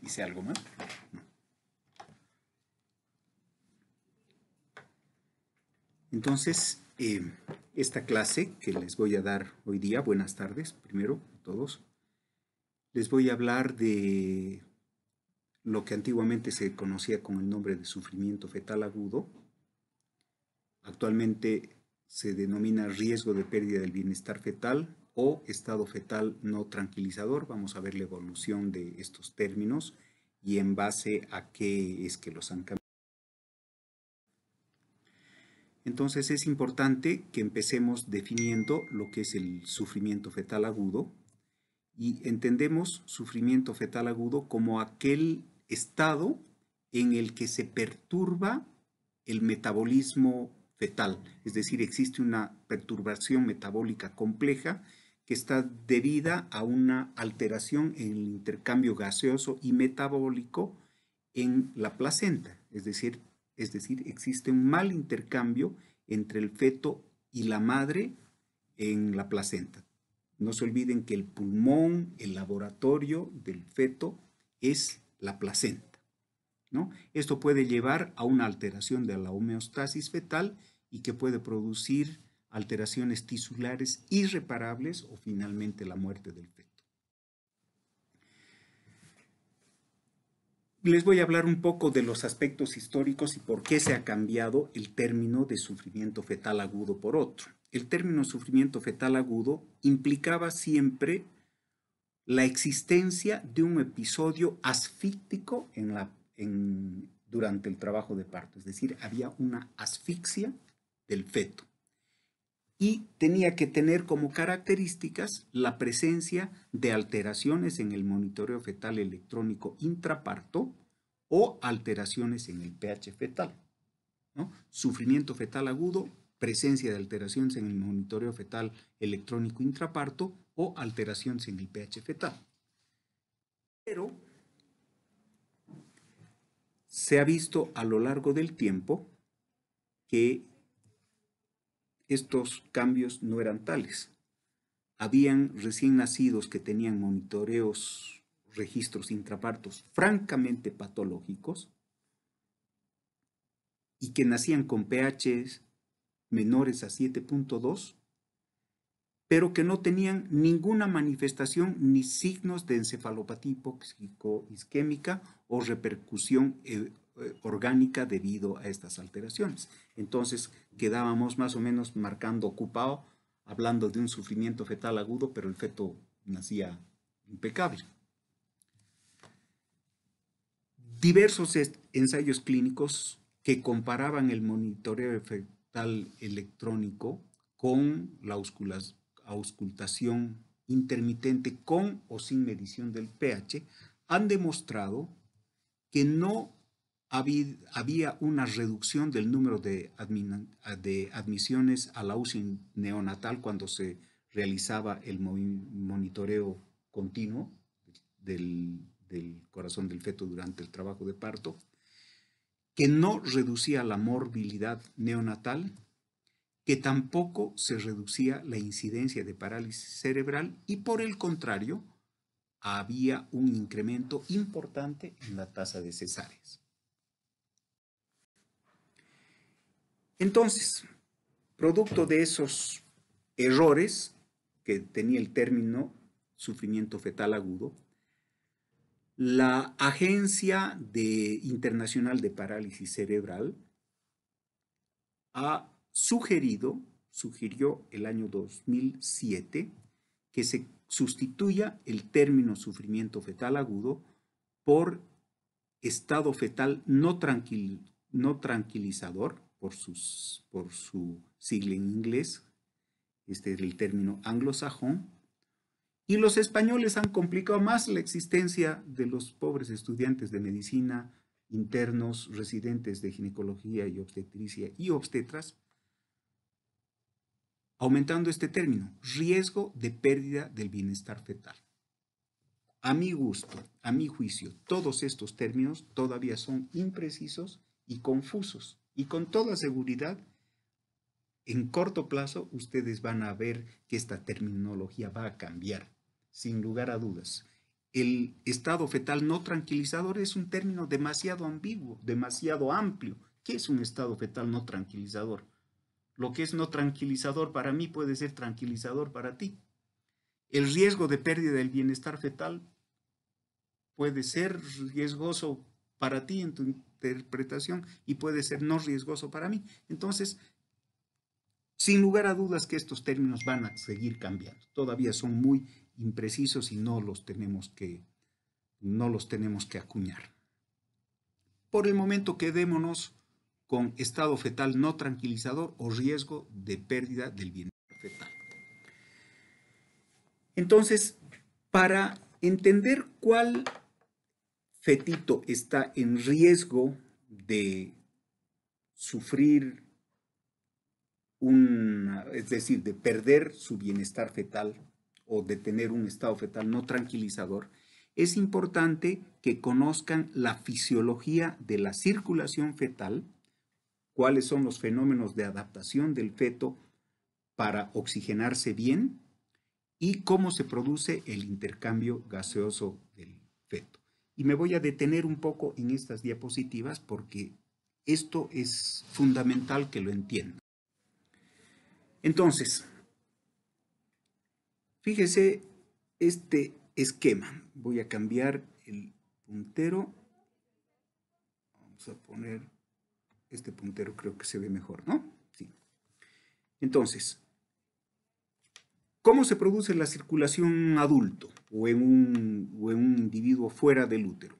¿Hice algo mal? No. Entonces, esta clase que les voy a dar hoy día, buenas tardes, primero a todos, les voy a hablar de lo que antiguamente se conocía con el nombre de sufrimiento fetal agudo. Actualmente se denomina riesgo de pérdida del bienestar fetal o estado fetal no tranquilizador. Vamos a ver la evolución de estos términos y en base a qué es que los han cambiado. Entonces es importante que empecemos definiendo lo que es el sufrimiento fetal agudo y entendemos sufrimiento fetal agudo como aquel estado en el que se perturba el metabolismo fetal, es decir, existe una perturbación metabólica compleja que está debida a una alteración en el intercambio gaseoso y metabólico en la placenta, es decir, existe un mal intercambio entre el feto y la madre en la placenta. No se olviden que el pulmón, el laboratorio del feto es la placenta, ¿no? Esto puede llevar a una alteración de la homeostasis fetal y que puede producir alteraciones tisulares irreparables o finalmente la muerte del feto. Les voy a hablar un poco de los aspectos históricos y por qué se ha cambiado el término de sufrimiento fetal agudo por otro. El término sufrimiento fetal agudo implicaba siempre la existencia de un episodio asfíctico durante el trabajo de parto, es decir, había una asfixia del feto. Y tenía que tener como características la presencia de alteraciones en el monitoreo fetal electrónico intraparto o alteraciones en el pH fetal, ¿no? Sufrimiento fetal agudo, presencia de alteraciones en el monitoreo fetal electrónico intraparto o alteraciones en el pH fetal. Pero se ha visto a lo largo del tiempo que estos cambios no eran tales. Habían recién nacidos que tenían monitoreos, registros intrapartos francamente patológicos y que nacían con pHs menores a 7.2, pero que no tenían ninguna manifestación ni signos de encefalopatía hipóxico-isquémica o repercusión orgánica debido a estas alteraciones. Entonces quedábamos más o menos marcando ocupado, hablando de un sufrimiento fetal agudo, pero el feto nacía impecable. Diversos ensayos clínicos que comparaban el monitoreo fetal electrónico con la auscultación intermitente con o sin medición del pH han demostrado que no había una reducción del número de admisiones a la UCI neonatal cuando se realizaba el monitoreo continuo del corazón del feto durante el trabajo de parto, que no reducía la morbilidad neonatal, que tampoco se reducía la incidencia de parálisis cerebral y por el contrario, había un incremento importante en la tasa de cesáreas. Entonces, producto de esos errores que tenía el término sufrimiento fetal agudo, la Agencia Internacional de Parálisis Cerebral sugirió el año 2007 que se sustituya el término sufrimiento fetal agudo por estado fetal no tranquilizador, por su sigla en inglés, este es el término anglosajón, y los españoles han complicado más la existencia de los pobres estudiantes de medicina, internos, residentes de ginecología y obstetricia y obstetras, aumentando este término, riesgo de pérdida del bienestar fetal. A mi gusto, a mi juicio, todos estos términos todavía son imprecisos y confusos. Y con toda seguridad, en corto plazo, ustedes van a ver que esta terminología va a cambiar, sin lugar a dudas. el estado fetal no tranquilizador es un término demasiado ambiguo, demasiado amplio. ¿Qué es un estado fetal no tranquilizador? Lo que es no tranquilizador para mí puede ser tranquilizador para ti. El riesgo de pérdida del bienestar fetal puede ser riesgoso para ti en tu interpretación y puede ser no riesgoso para mí. Entonces, sin lugar a dudas que estos términos van a seguir cambiando. Todavía son muy imprecisos y no los tenemos que acuñar. Por el momento quedémonos con estado fetal no tranquilizador o riesgo de pérdida del bienestar fetal. Entonces, para entender cuál fetito está en riesgo de sufrir es decir, de perder su bienestar fetal o de tener un estado fetal no tranquilizador, es importante que conozcan la fisiología de la circulación fetal, cuáles son los fenómenos de adaptación del feto para oxigenarse bien y cómo se produce el intercambio gaseoso del feto. Y me voy a detener un poco en estas diapositivas porque esto es fundamental que lo entiendan. Entonces, fíjese este esquema. Voy a cambiar el puntero. Vamos a poner este puntero, creo que se ve mejor, ¿no? Sí. Entonces, ¿cómo se produce la circulación adulto o en un individuo fuera del útero?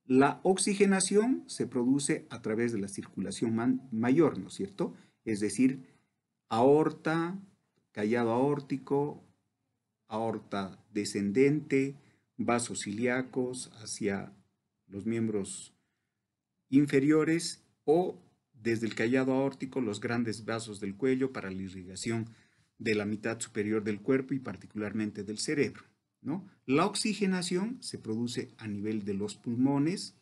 La oxigenación se produce a través de la circulación mayor, ¿no es cierto? Es decir, aorta, callado aórtico, aorta descendente, vasos ilíacos hacia los miembros inferiores o desde el callado aórtico los grandes vasos del cuello para la irrigación de la mitad superior del cuerpo y particularmente del cerebro, ¿no? La oxigenación se produce a nivel de los pulmones,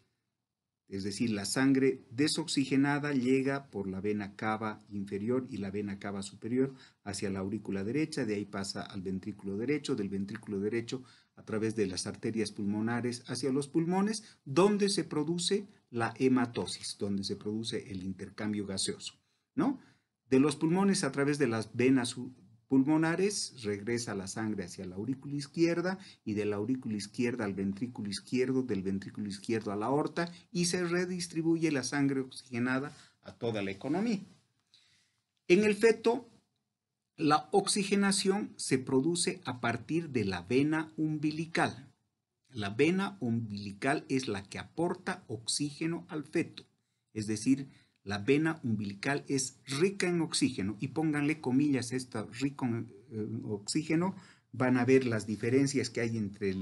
es decir, la sangre desoxigenada llega por la vena cava inferior y la vena cava superior hacia la aurícula derecha, de ahí pasa al ventrículo derecho, del ventrículo derecho a través de las arterias pulmonares hacia los pulmones, donde se produce la hematosis, donde se produce el intercambio gaseoso, ¿no? De los pulmones a través de las venas pulmonares regresa la sangre hacia la aurícula izquierda y de la aurícula izquierda al ventrículo izquierdo, del ventrículo izquierdo a la aorta y se redistribuye la sangre oxigenada a toda la economía. En el feto, la oxigenación se produce a partir de la vena umbilical. La vena umbilical es la que aporta oxígeno al feto, es decir, la vena umbilical es rica en oxígeno y pónganle comillas, está rico en oxígeno, van a ver las diferencias que hay entre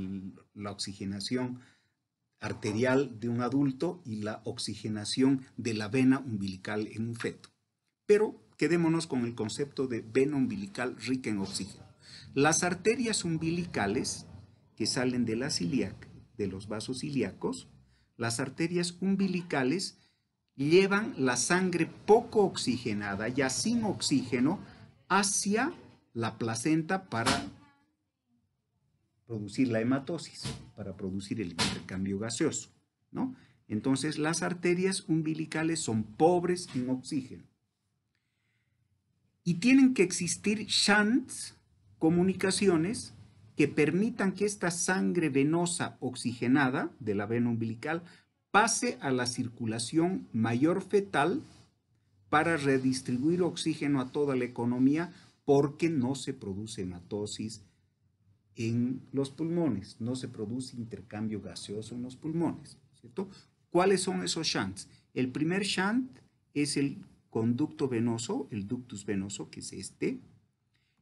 la oxigenación arterial de un adulto y la oxigenación de la vena umbilical en un feto. Pero quedémonos con el concepto de vena umbilical rica en oxígeno. Las arterias umbilicales que salen de de los vasos ilíacos, las arterias umbilicales llevan la sangre poco oxigenada, ya sin oxígeno, hacia la placenta para producir la hematosis, para producir el intercambio gaseoso, ¿no? Entonces, las arterias umbilicales son pobres en oxígeno. Y tienen que existir shunts, comunicaciones, que permitan que esta sangre venosa oxigenada de la vena umbilical pase a la circulación mayor fetal para redistribuir oxígeno a toda la economía porque no se produce hematosis en los pulmones, no se produce intercambio gaseoso en los pulmones, ¿cierto? ¿Cuáles son esos shunts? El primer shunt es el conducto venoso, el ductus venoso, que es este.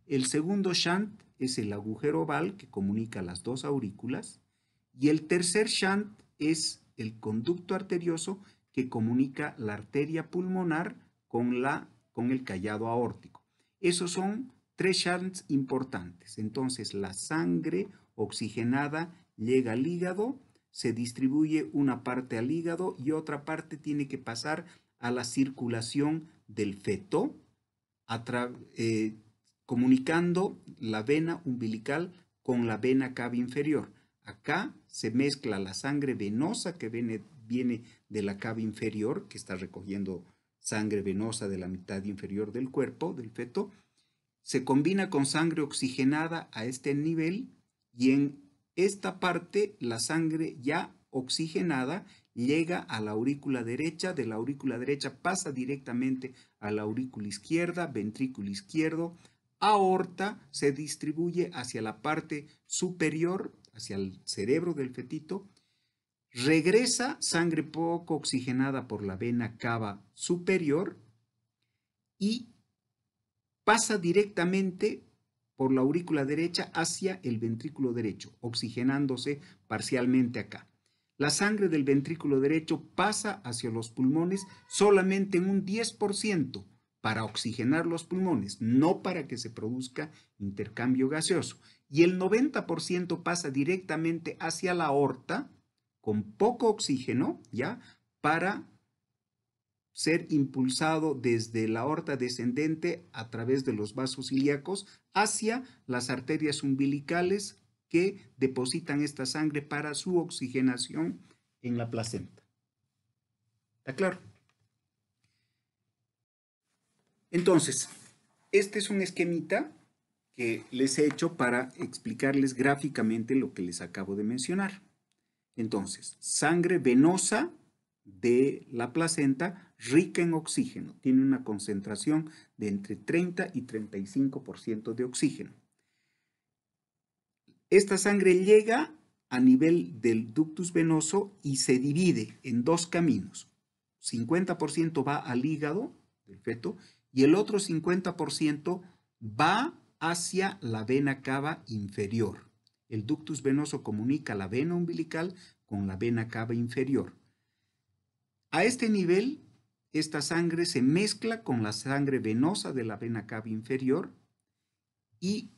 El segundo shunt es el agujero oval que comunica las dos aurículas. Y el tercer shunt es el conducto arterioso que comunica la arteria pulmonar con el callado aórtico. Esos son tres shunts importantes. Entonces, la sangre oxigenada llega al hígado, se distribuye una parte al hígado y otra parte tiene que pasar a la circulación del feto, comunicando la vena umbilical con la vena cava inferior. acá se mezcla la sangre venosa que viene de la cava inferior, que está recogiendo sangre venosa de la mitad inferior del cuerpo, del feto, se combina con sangre oxigenada a este nivel y en esta parte la sangre ya oxigenada llega a la aurícula derecha, de la aurícula derecha pasa directamente a la aurícula izquierda, ventrículo izquierdo, aorta, se distribuye hacia la parte superior, hacia el cerebro del fetito, regresa sangre poco oxigenada por la vena cava superior y pasa directamente por la aurícula derecha hacia el ventrículo derecho, oxigenándose parcialmente acá. La sangre del ventrículo derecho pasa hacia los pulmones solamente en un 10% para oxigenar los pulmones, no para que se produzca intercambio gaseoso. Y el 90% pasa directamente hacia la aorta con poco oxígeno, ¿ya? Para ser impulsado desde la aorta descendente a través de los vasos ilíacos hacia las arterias umbilicales que depositan esta sangre para su oxigenación en la placenta. ¿Está claro? Entonces, este es un esquemita que les he hecho para explicarles gráficamente lo que les acabo de mencionar. Entonces, sangre venosa de la placenta rica en oxígeno. Tiene una concentración de entre 30 y 35% de oxígeno. Esta sangre llega a nivel del ductus venoso y se divide en dos caminos. 50% va al hígado del feto y el otro 50% va hacia la vena cava inferior. El ductus venoso comunica la vena umbilical con la vena cava inferior. A este nivel, esta sangre se mezcla con la sangre venosa de la vena cava inferior y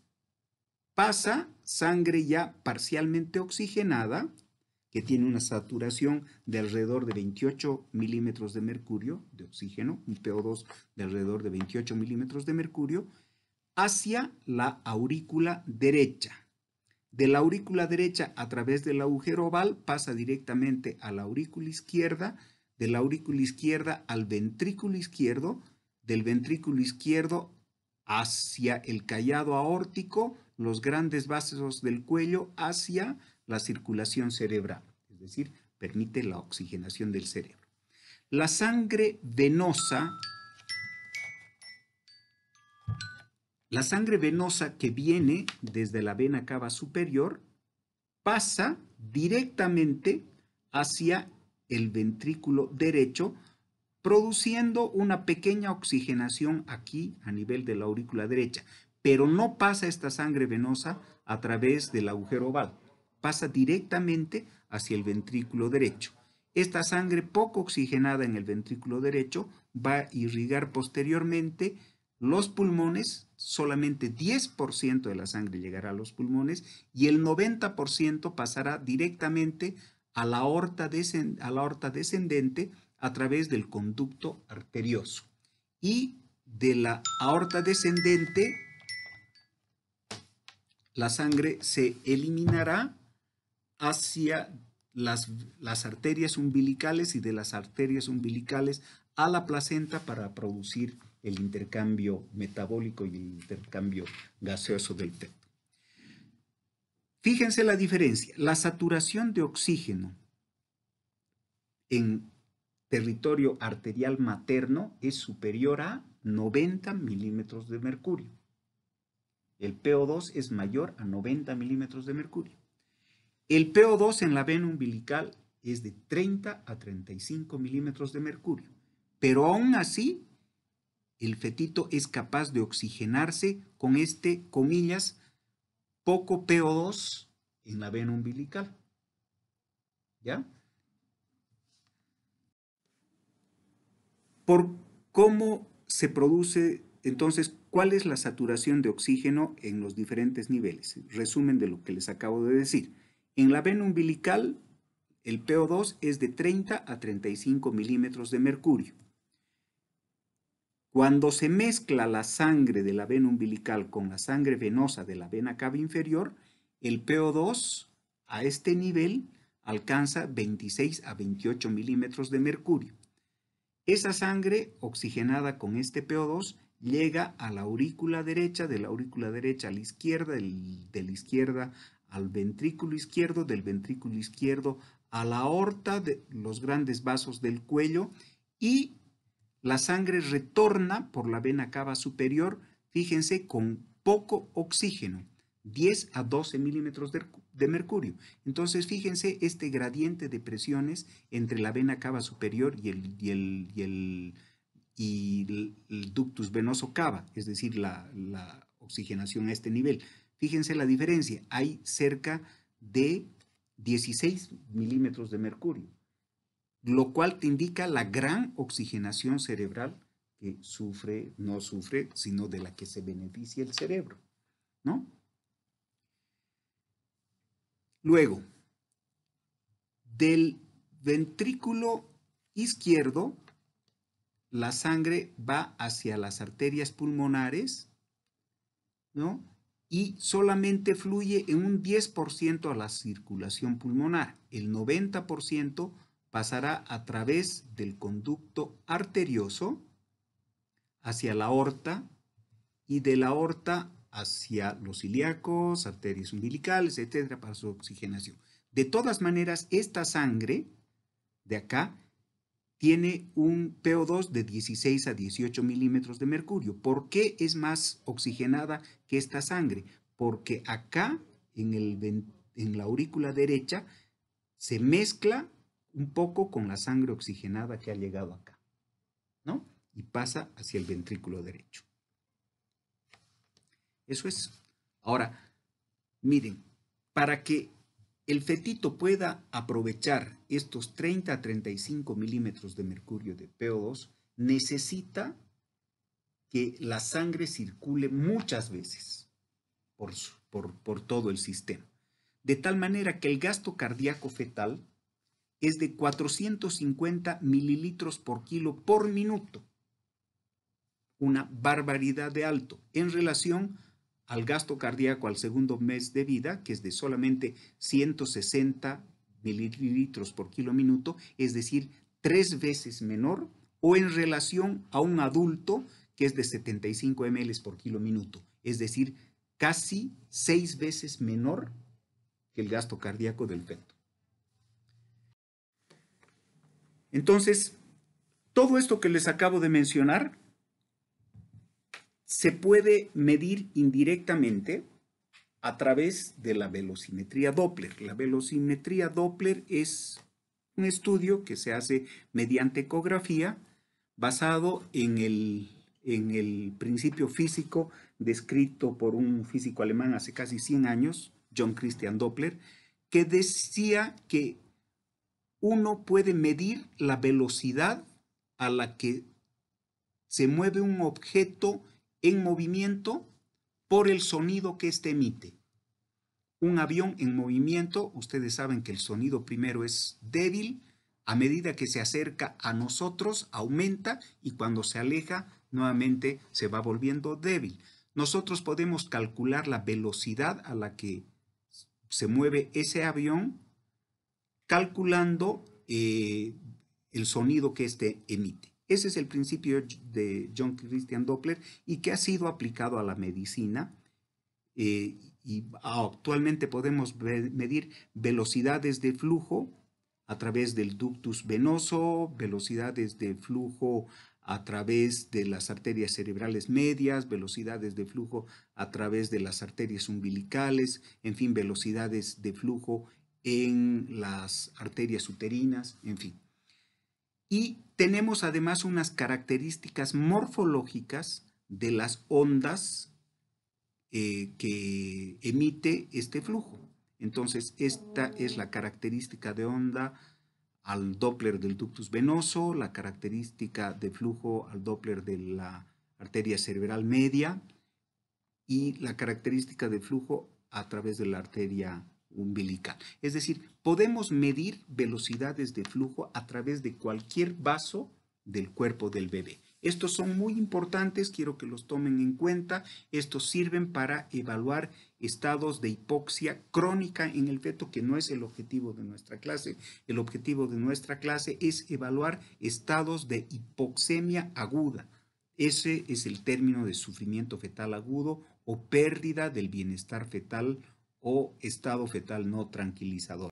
pasa sangre ya parcialmente oxigenada, que tiene una saturación de alrededor de 28 milímetros de mercurio de oxígeno, un PO2 de alrededor de 28 milímetros de mercurio, hacia la aurícula derecha. De la aurícula derecha a través del agujero oval pasa directamente a la aurícula izquierda, de la aurícula izquierda al ventrículo izquierdo, del ventrículo izquierdo hacia el callado aórtico, los grandes vasos del cuello hacia la circulación cerebral, es decir, permite la oxigenación del cerebro. La sangre venosa que viene desde la vena cava superior pasa directamente hacia el ventrículo derecho, produciendo una pequeña oxigenación aquí a nivel de la aurícula derecha, pero no pasa esta sangre venosa a través del agujero oval, pasa directamente hacia el ventrículo derecho. Esta sangre poco oxigenada en el ventrículo derecho va a irrigar posteriormente los pulmones, solamente 10% de la sangre llegará a los pulmones y el 90% pasará directamente a la aorta descendente a través del conducto arterioso. Y de la aorta descendente, la sangre se eliminará hacia las arterias umbilicales y de las arterias umbilicales a la placenta para producir el intercambio metabólico y el intercambio gaseoso del feto. Fíjense la diferencia. La saturación de oxígeno en territorio arterial materno es superior a 90 milímetros de mercurio. El PO2 es mayor a 90 milímetros de mercurio. El PO2 en la vena umbilical es de 30 a 35 milímetros de mercurio, pero aún así el fetito es capaz de oxigenarse con este, comillas, poco PO2 en la vena umbilical. ¿Ya? Por cómo se produce, entonces, ¿cuál es la saturación de oxígeno en los diferentes niveles? Resumen de lo que les acabo de decir. En la vena umbilical, el PO2 es de 30 a 35 milímetros de mercurio. Cuando se mezcla la sangre de la vena umbilical con la sangre venosa de la vena cava inferior, el PO2 a este nivel alcanza 26 a 28 milímetros de mercurio. Esa sangre oxigenada con este PO2 llega a la aurícula derecha, de la aurícula derecha a la izquierda, de la izquierda al ventrículo izquierdo, del ventrículo izquierdo a la aorta, de los grandes vasos del cuello, y la sangre retorna por la vena cava superior, fíjense, con poco oxígeno, 10 a 12 milímetros de mercurio. Entonces, fíjense este gradiente de presiones entre la vena cava superior y el ductus venoso cava, es decir, la oxigenación a este nivel. Fíjense la diferencia, hay cerca de 16 milímetros de mercurio, lo cual te indica la gran oxigenación cerebral que no sufre, sino de la que se beneficia el cerebro, ¿no? Luego, del ventrículo izquierdo, la sangre va hacia las arterias pulmonares, ¿no? Y solamente fluye en un 10% a la circulación pulmonar. El 90% pasará a través del conducto arterioso hacia la aorta y de la aorta hacia los ilíacos, arterias umbilicales, etcétera, para su oxigenación. De todas maneras, esta sangre de acá tiene un PO2 de 16 a 18 milímetros de mercurio. ¿Por qué es más oxigenada que esta sangre? Porque acá, en la aurícula derecha, se mezcla un poco con la sangre oxigenada que ha llegado acá, ¿no? Y pasa hacia el ventrículo derecho. Eso es. Ahora, miren, para que el fetito pueda aprovechar estos 30 a 35 milímetros de mercurio de PO2, necesita que la sangre circule muchas veces por todo el sistema. De tal manera que el gasto cardíaco fetal es de 450 mililitros por kilo por minuto. Una barbaridad de alto en relación al gasto cardíaco al segundo mes de vida, que es de solamente 160 mililitros por kilo minuto, es decir, 3 veces menor, o en relación a un adulto, que es de 75 ml por kilo minuto, es decir, casi 6 veces menor que el gasto cardíaco del feto. Entonces, todo esto que les acabo de mencionar se puede medir indirectamente a través de la velocimetría Doppler. La velocimetría Doppler es un estudio que se hace mediante ecografía basado en el principio físico descrito por un físico alemán hace casi 100 años, John Christian Doppler, que decía que uno puede medir la velocidad a la que se mueve un objeto en movimiento por el sonido que éste emite. Un avión en movimiento, ustedes saben que el sonido primero es débil, a medida que se acerca a nosotros aumenta y cuando se aleja nuevamente se va volviendo débil. Nosotros podemos calcular la velocidad a la que se mueve ese avión calculando el sonido que éste emite. Ese es el principio de John Christian Doppler y que ha sido aplicado a la medicina y actualmente podemos medir velocidades de flujo a través del ductus venoso, velocidades de flujo a través de las arterias cerebrales medias, velocidades de flujo a través de las arterias umbilicales, en fin, velocidades de flujo en las arterias uterinas, en fin. Y tenemos además unas características morfológicas de las ondas que emite este flujo. Entonces, esta es la característica de onda al Doppler del ductus venoso, la característica de flujo al Doppler de la arteria cerebral media y la característica de flujo a través de la arteria umbilical. Es decir, podemos medir velocidades de flujo a través de cualquier vaso del cuerpo del bebé. Estos son muy importantes, quiero que los tomen en cuenta. Estos sirven para evaluar estados de hipoxia crónica en el feto, que no es el objetivo de nuestra clase. El objetivo de nuestra clase es evaluar estados de hipoxemia aguda. Ese es el término de sufrimiento fetal agudo o pérdida del bienestar fetal o estado fetal no tranquilizador.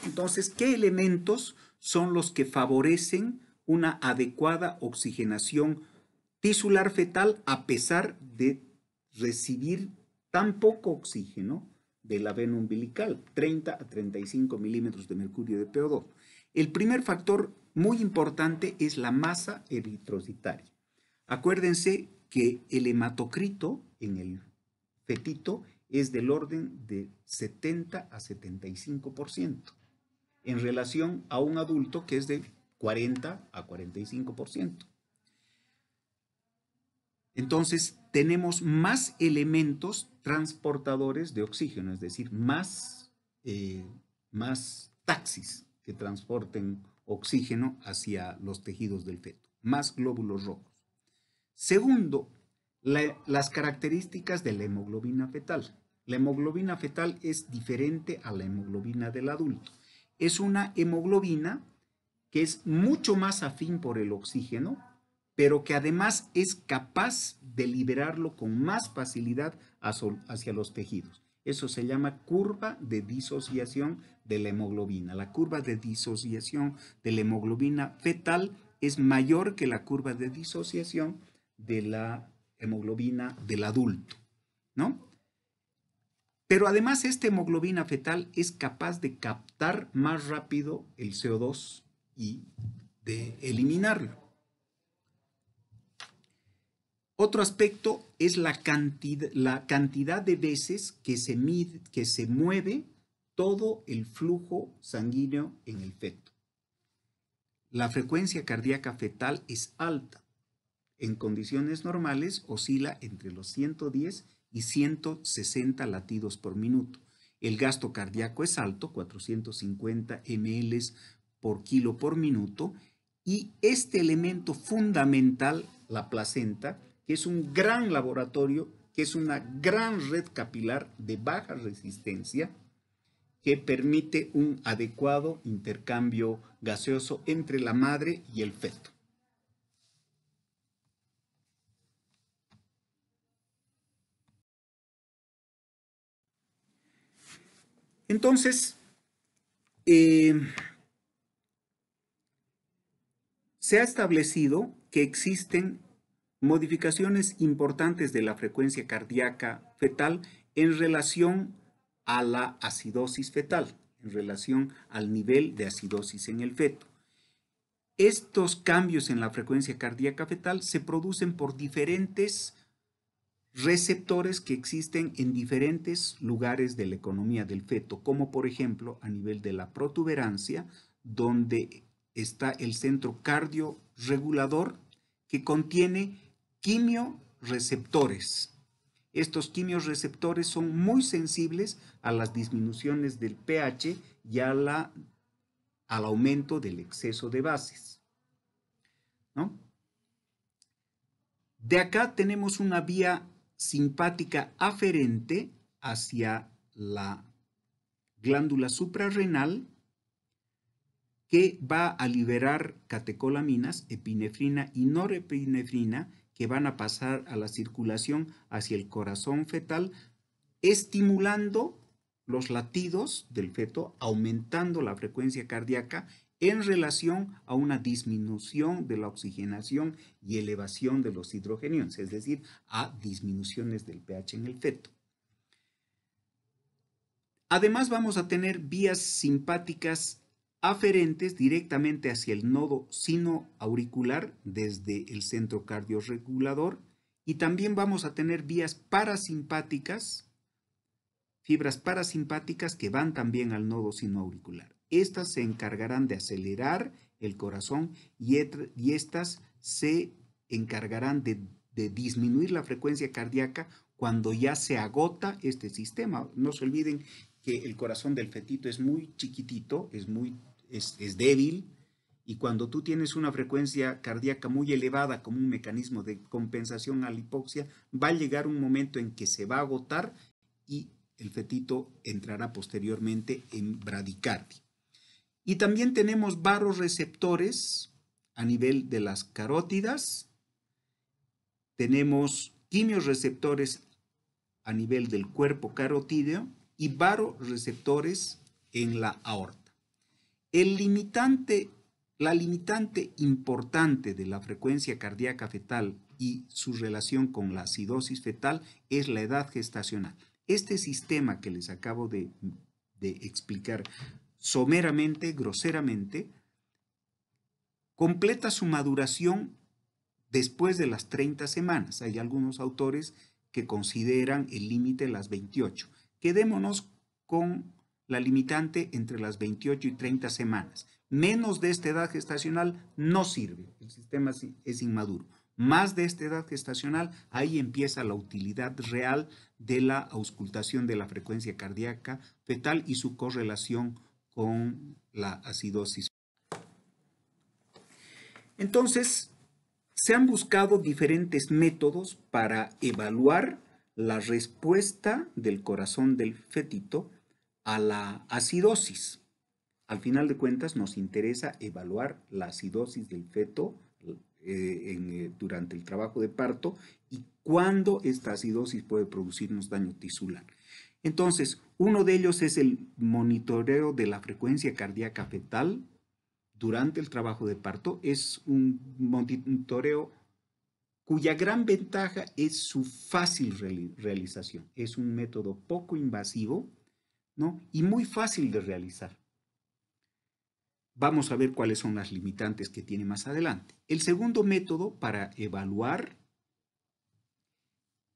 Entonces, ¿qué elementos son los que favorecen una adecuada oxigenación tisular fetal a pesar de recibir tan poco oxígeno de la vena umbilical, 30 a 35 milímetros de mercurio de PO2? El primer factor muy importante es la masa eritrocitaria. Acuérdense que el hematocrito en el fetito es del orden de 70 a 75%, en relación a un adulto que es de 40 a 45%. Entonces, tenemos más elementos transportadores de oxígeno, es decir, más taxis que transporten oxígeno hacia los tejidos del feto, más glóbulos rojos. Segundo, las características de la hemoglobina fetal. La hemoglobina fetal es diferente a la hemoglobina del adulto. Es una hemoglobina que es mucho más afín por el oxígeno, pero que además es capaz de liberarlo con más facilidad hacia los tejidos. Eso se llama curva de disociación de la hemoglobina. La curva de disociación de la hemoglobina fetal es mayor que la curva de disociación de la hemoglobina del adulto, ¿no? Pero además esta hemoglobina fetal es capaz de captar más rápido el CO2 y de eliminarlo. Otro aspecto es la cantidad de veces que se mueve todo el flujo sanguíneo en el feto. La frecuencia cardíaca fetal es alta. En condiciones normales oscila entre los 110 y 160 latidos por minuto. El gasto cardíaco es alto, 450 ml por kilo por minuto, y este elemento fundamental, la placenta, que es un gran laboratorio, que es una gran red capilar de baja resistencia, que permite un adecuado intercambio gaseoso entre la madre y el feto. Entonces, se ha establecido que existen modificaciones importantes de la frecuencia cardíaca fetal en relación a la acidosis fetal, en relación al nivel de acidosis en el feto. Estos cambios en la frecuencia cardíaca fetal se producen por diferentes receptores que existen en diferentes lugares de la economía del feto, como por ejemplo a nivel de la protuberancia, donde está el centro cardiorregulador que contiene quimioreceptores. Estos quimioreceptores son muy sensibles a las disminuciones del pH y al aumento del exceso de bases, ¿no? De acá tenemos una vía simpática aferente hacia la glándula suprarrenal que va a liberar catecolaminas, epinefrina y norepinefrina, que van a pasar a la circulación hacia el corazón fetal, estimulando los latidos del feto, aumentando la frecuencia cardíaca en relación a una disminución de la oxigenación y elevación de los hidrogeniones, es decir, a disminuciones del pH en el feto. Además, vamos a tener vías simpáticas aferentes directamente hacia el nodo sinoauricular desde el centro cardiorregulador, y también vamos a tener vías parasimpáticas, fibras parasimpáticas que van también al nodo sinoauricular. Estas se encargarán de acelerar el corazón y estas se encargarán de disminuir la frecuencia cardíaca cuando ya se agota este sistema. No se olviden que el corazón del fetito es muy chiquitito, es débil, Y cuando tú tienes una frecuencia cardíaca muy elevada como un mecanismo de compensación a la hipoxia, va a llegar un momento en que se va a agotar y el fetito entrará posteriormente en bradicardia. Y también tenemos varoreceptores a nivel de las carótidas, tenemos quimiorreceptores a nivel del cuerpo carotídeo y varoreceptores en la aorta. La limitante importante de la frecuencia cardíaca fetal y su relación con la acidosis fetal es la edad gestacional. Este sistema que les acabo de explicar someramente, groseramente, completa su maduración después de las 30 semanas. Hay algunos autores que consideran el límite las 28. Quedémonos con la limitante entre las 28 y 30 semanas. Menos de esta edad gestacional no sirve, el sistema es inmaduro. Más de esta edad gestacional, ahí empieza la utilidad real de la auscultación de la frecuencia cardíaca fetal y su correlación con la acidosis. Entonces, se han buscado diferentes métodos para evaluar la respuesta del corazón del fetito a la acidosis. Al final de cuentas nos interesa evaluar la acidosis del feto durante el trabajo de parto y cuándo esta acidosis puede producirnos daño tisular. Entonces, uno de ellos es el monitoreo de la frecuencia cardíaca fetal durante el trabajo de parto. Es un monitoreo cuya gran ventaja es su fácil realización. Es un método poco invasivo, ¿no? Y muy fácil de realizar. Vamos a ver cuáles son las limitantes que tiene más adelante. El segundo método para evaluar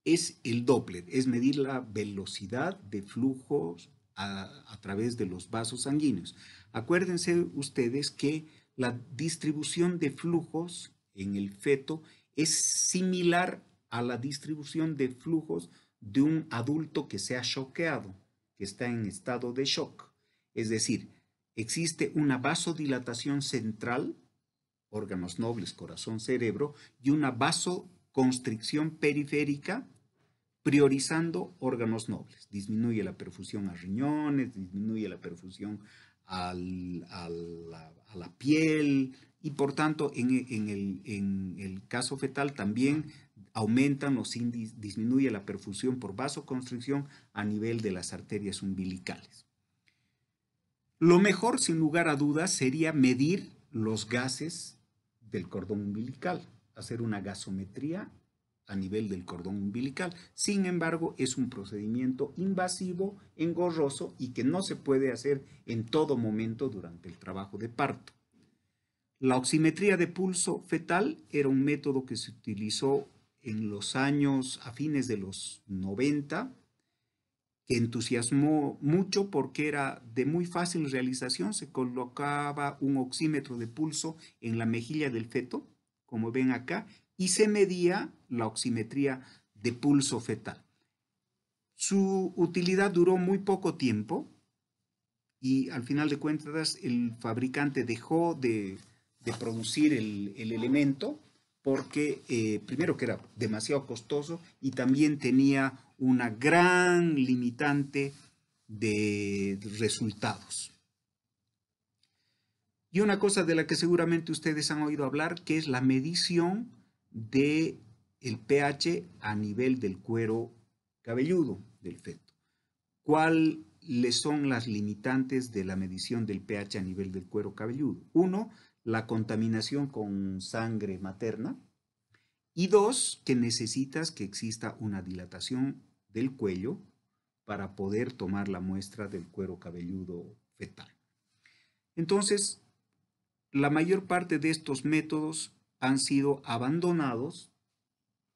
es el Doppler, es medir la velocidad de flujos a través de los vasos sanguíneos. Acuérdense ustedes que la distribución de flujos en el feto es similar a la distribución de flujos de un adulto que se ha choqueado, que está en estado de shock. Es decir, existe una vasodilatación central, órganos nobles, corazón, cerebro, y una vasoconstricción periférica, priorizando órganos nobles. Disminuye la perfusión a riñones, disminuye la perfusión a la piel y por tanto en el caso fetal también aumentan los índices, disminuye la perfusión por vasoconstricción a nivel de las arterias umbilicales. Lo mejor, sin lugar a dudas, sería medir los gases del cordón umbilical, hacer una gasometría a nivel del cordón umbilical. Sin embargo, es un procedimiento invasivo, engorroso y que no se puede hacer en todo momento durante el trabajo de parto. La oximetría de pulso fetal era un método que se utilizó en los años a fines de los 90, que entusiasmó mucho porque era de muy fácil realización. Se colocaba un oxímetro de pulso en la mejilla del feto, como ven acá, y se medía la oximetría de pulso fetal. Su utilidad duró muy poco tiempo y al final de cuentas el fabricante dejó de producir el elemento porque primero que era demasiado costoso y también tenía una gran limitante de resultados. Y una cosa de la que seguramente ustedes han oído hablar, que es la medición del pH a nivel del cuero cabelludo del feto. ¿Cuáles son las limitantes de la medición del pH a nivel del cuero cabelludo? Uno, la contaminación con sangre materna. Y dos, que necesitas que exista una dilatación del cuello para poder tomar la muestra del cuero cabelludo fetal. Entonces, la mayor parte de estos métodos han sido abandonados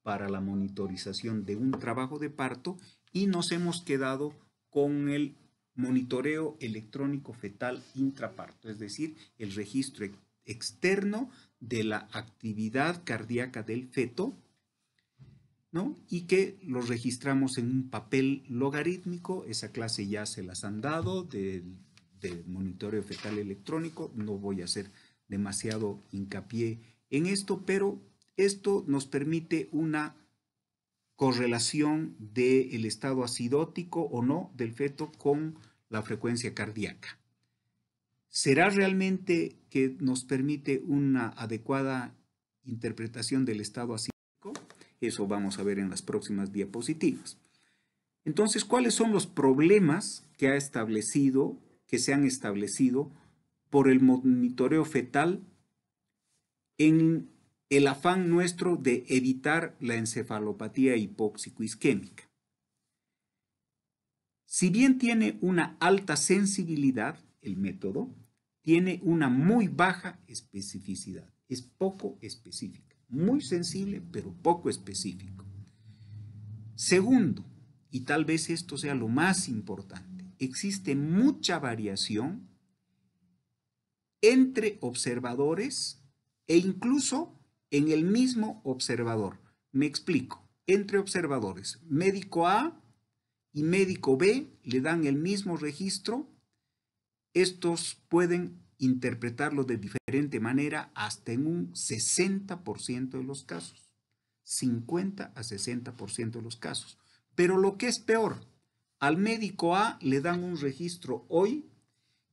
para la monitorización de un trabajo de parto y nos hemos quedado con el monitoreo electrónico fetal intraparto, es decir, el registro externo de la actividad cardíaca del feto, ¿no? Y que lo registramos en un papel logarítmico. Esa clase ya se las han dado del monitoreo fetal electrónico, no voy a hacer demasiado hincapié en esto, pero esto nos permite una correlación del estado acidótico o no del feto con la frecuencia cardíaca. ¿Será realmente que nos permite una adecuada interpretación del estado acidótico? Eso vamos a ver en las próximas diapositivas. Entonces, ¿cuáles son los problemas que se han establecido por el monitoreo fetal en el afán nuestro de evitar la encefalopatía hipóxico-isquémica? Si bien tiene una alta sensibilidad, el método tiene una muy baja especificidad, es poco específica, muy sensible pero poco específico. Segundo, y tal vez esto sea lo más importante, existe mucha variación entre observadores e incluso en el mismo observador. Me explico, entre observadores, médico A y médico B le dan el mismo registro, estos pueden interpretarlo de diferente manera hasta en un 60% de los casos, 50 a 60% de los casos. Pero lo que es peor, al médico A le dan un registro hoy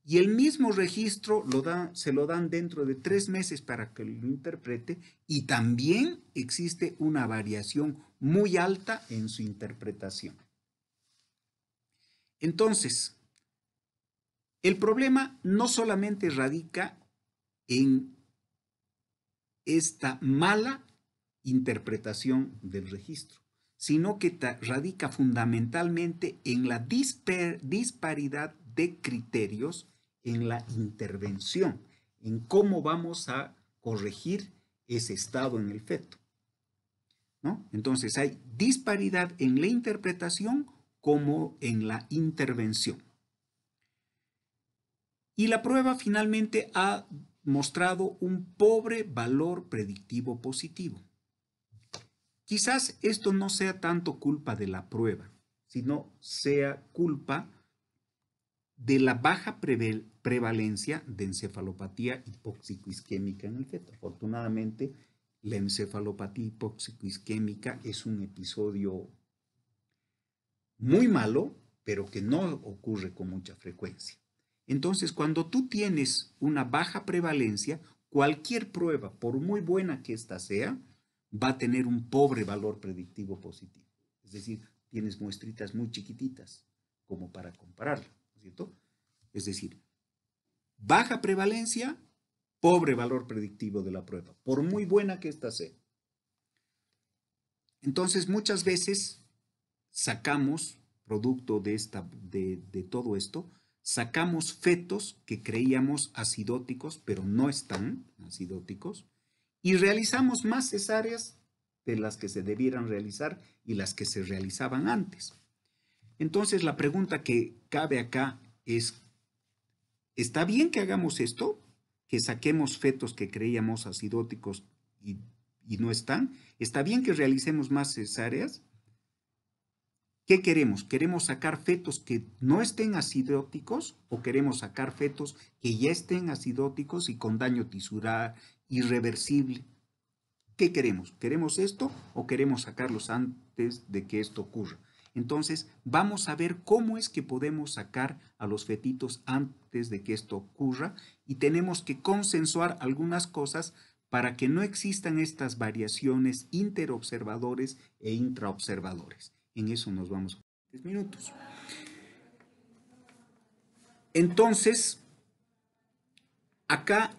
y el mismo registro se lo dan dentro de 3 meses para que lo interprete, y también existe una variación muy alta en su interpretación. Entonces, el problema no solamente radica en esta mala interpretación del registro, sino que radica fundamentalmente en la disparidad de criterios en la intervención, en cómo vamos a corregir ese estado en el feto, ¿no? Entonces hay disparidad en la interpretación como en la intervención. Y la prueba finalmente ha mostrado un pobre valor predictivo positivo. Quizás esto no sea tanto culpa de la prueba, sino sea culpa de la baja prevalencia de encefalopatía hipóxico-isquémica en el feto. Afortunadamente, la encefalopatía hipóxico-isquémica es un episodio muy malo, pero que no ocurre con mucha frecuencia. Entonces, cuando tú tienes una baja prevalencia, cualquier prueba, por muy buena que ésta sea, va a tener un pobre valor predictivo positivo. Es decir, tienes muestritas muy chiquititas como para compararla, ¿cierto? Es decir, baja prevalencia, pobre valor predictivo de la prueba, por muy buena que ésta sea. Entonces, muchas veces sacamos, producto de todo esto, sacamos fetos que creíamos acidóticos, pero no están acidóticos, y realizamos más cesáreas de las que se debieran realizar y las que se realizaban antes. Entonces, la pregunta que cabe acá es, ¿está bien que hagamos esto? Que saquemos fetos que creíamos acidóticos y no están. ¿Está bien que realicemos más cesáreas? ¿Qué queremos? ¿Queremos sacar fetos que no estén acidóticos o queremos sacar fetos que ya estén acidóticos y con daño tisular irreversible? ¿Qué queremos? ¿Queremos esto o queremos sacarlos antes de que esto ocurra? Entonces, vamos a ver cómo es que podemos sacar a los fetitos antes de que esto ocurra, y tenemos que consensuar algunas cosas para que no existan estas variaciones interobservadores e intraobservadores. En eso nos vamos a 10 minutos. Entonces, acá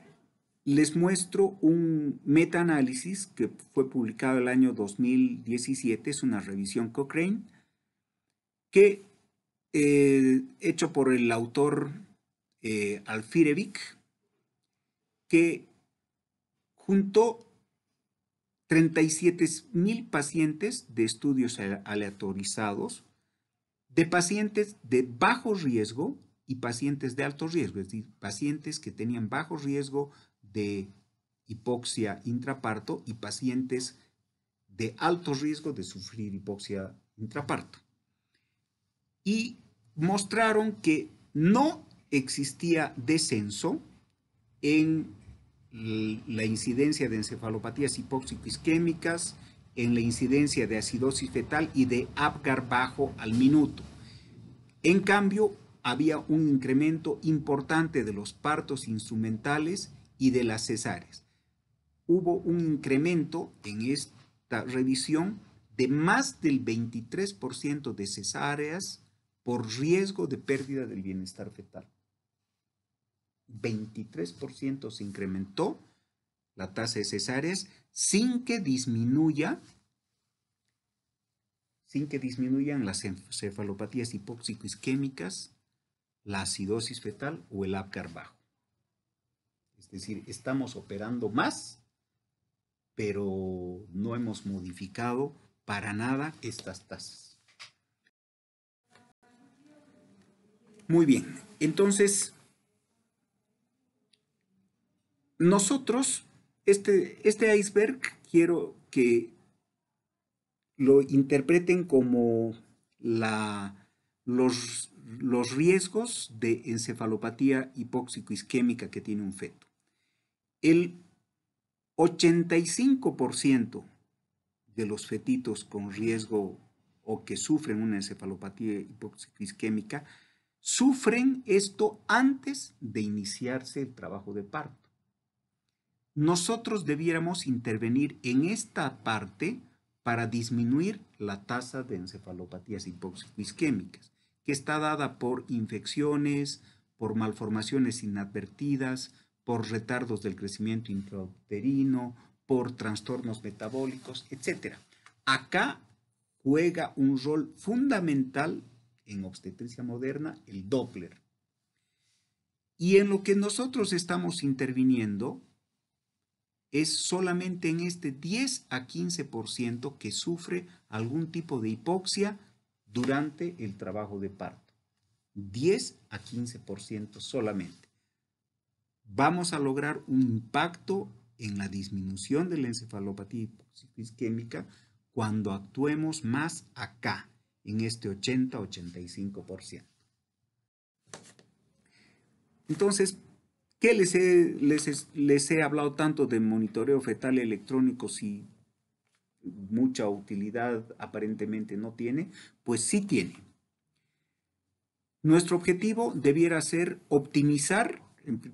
les muestro un metaanálisis que fue publicado el año 2017, es una revisión Cochrane, que hecho por el autor Alfirevic, que juntó 37,000 pacientes de estudios aleatorizados, de pacientes de bajo riesgo y pacientes de alto riesgo, es decir, pacientes que tenían bajo riesgo de hipoxia intraparto y pacientes de alto riesgo de sufrir hipoxia intraparto. Y mostraron que no existía descenso en la incidencia de encefalopatías hipóxico-isquémicas, en la incidencia de acidosis fetal y de Apgar bajo al minuto. En cambio, había un incremento importante de los partos instrumentales y de las cesáreas. Hubo un incremento en esta revisión de más del 23% de cesáreas por riesgo de pérdida del bienestar fetal. 23% se incrementó la tasa de cesáreas sin que disminuyan las encefalopatías hipóxico-isquémicas, la acidosis fetal o el Apgar bajo. Es decir, estamos operando más, pero no hemos modificado para nada estas tasas. Muy bien, entonces, nosotros, este iceberg, quiero que lo interpreten como los riesgos de encefalopatía hipóxico-isquémica que tiene un feto. El 85% de los fetitos con riesgo o que sufren una encefalopatía hipóxico-isquémica sufren esto antes de iniciarse el trabajo de parto. Nosotros debiéramos intervenir en esta parte para disminuir la tasa de encefalopatías hipóxico-isquémicas, que está dada por infecciones, por malformaciones inadvertidas, por retardos del crecimiento intrauterino, por trastornos metabólicos, etc. Acá juega un rol fundamental en obstetricia moderna el Doppler. Y en lo que nosotros estamos interviniendo es solamente en este 10 a 15% que sufre algún tipo de hipoxia durante el trabajo de parto. 10 a 15% solamente. Vamos a lograr un impacto en la disminución de la encefalopatía hipóxico-isquémica cuando actuemos más acá, en este 80-85%. Entonces, ¿qué les he hablado tanto de monitoreo fetal electrónico si mucha utilidad aparentemente no tiene? Pues sí tiene. Nuestro objetivo debiera ser optimizar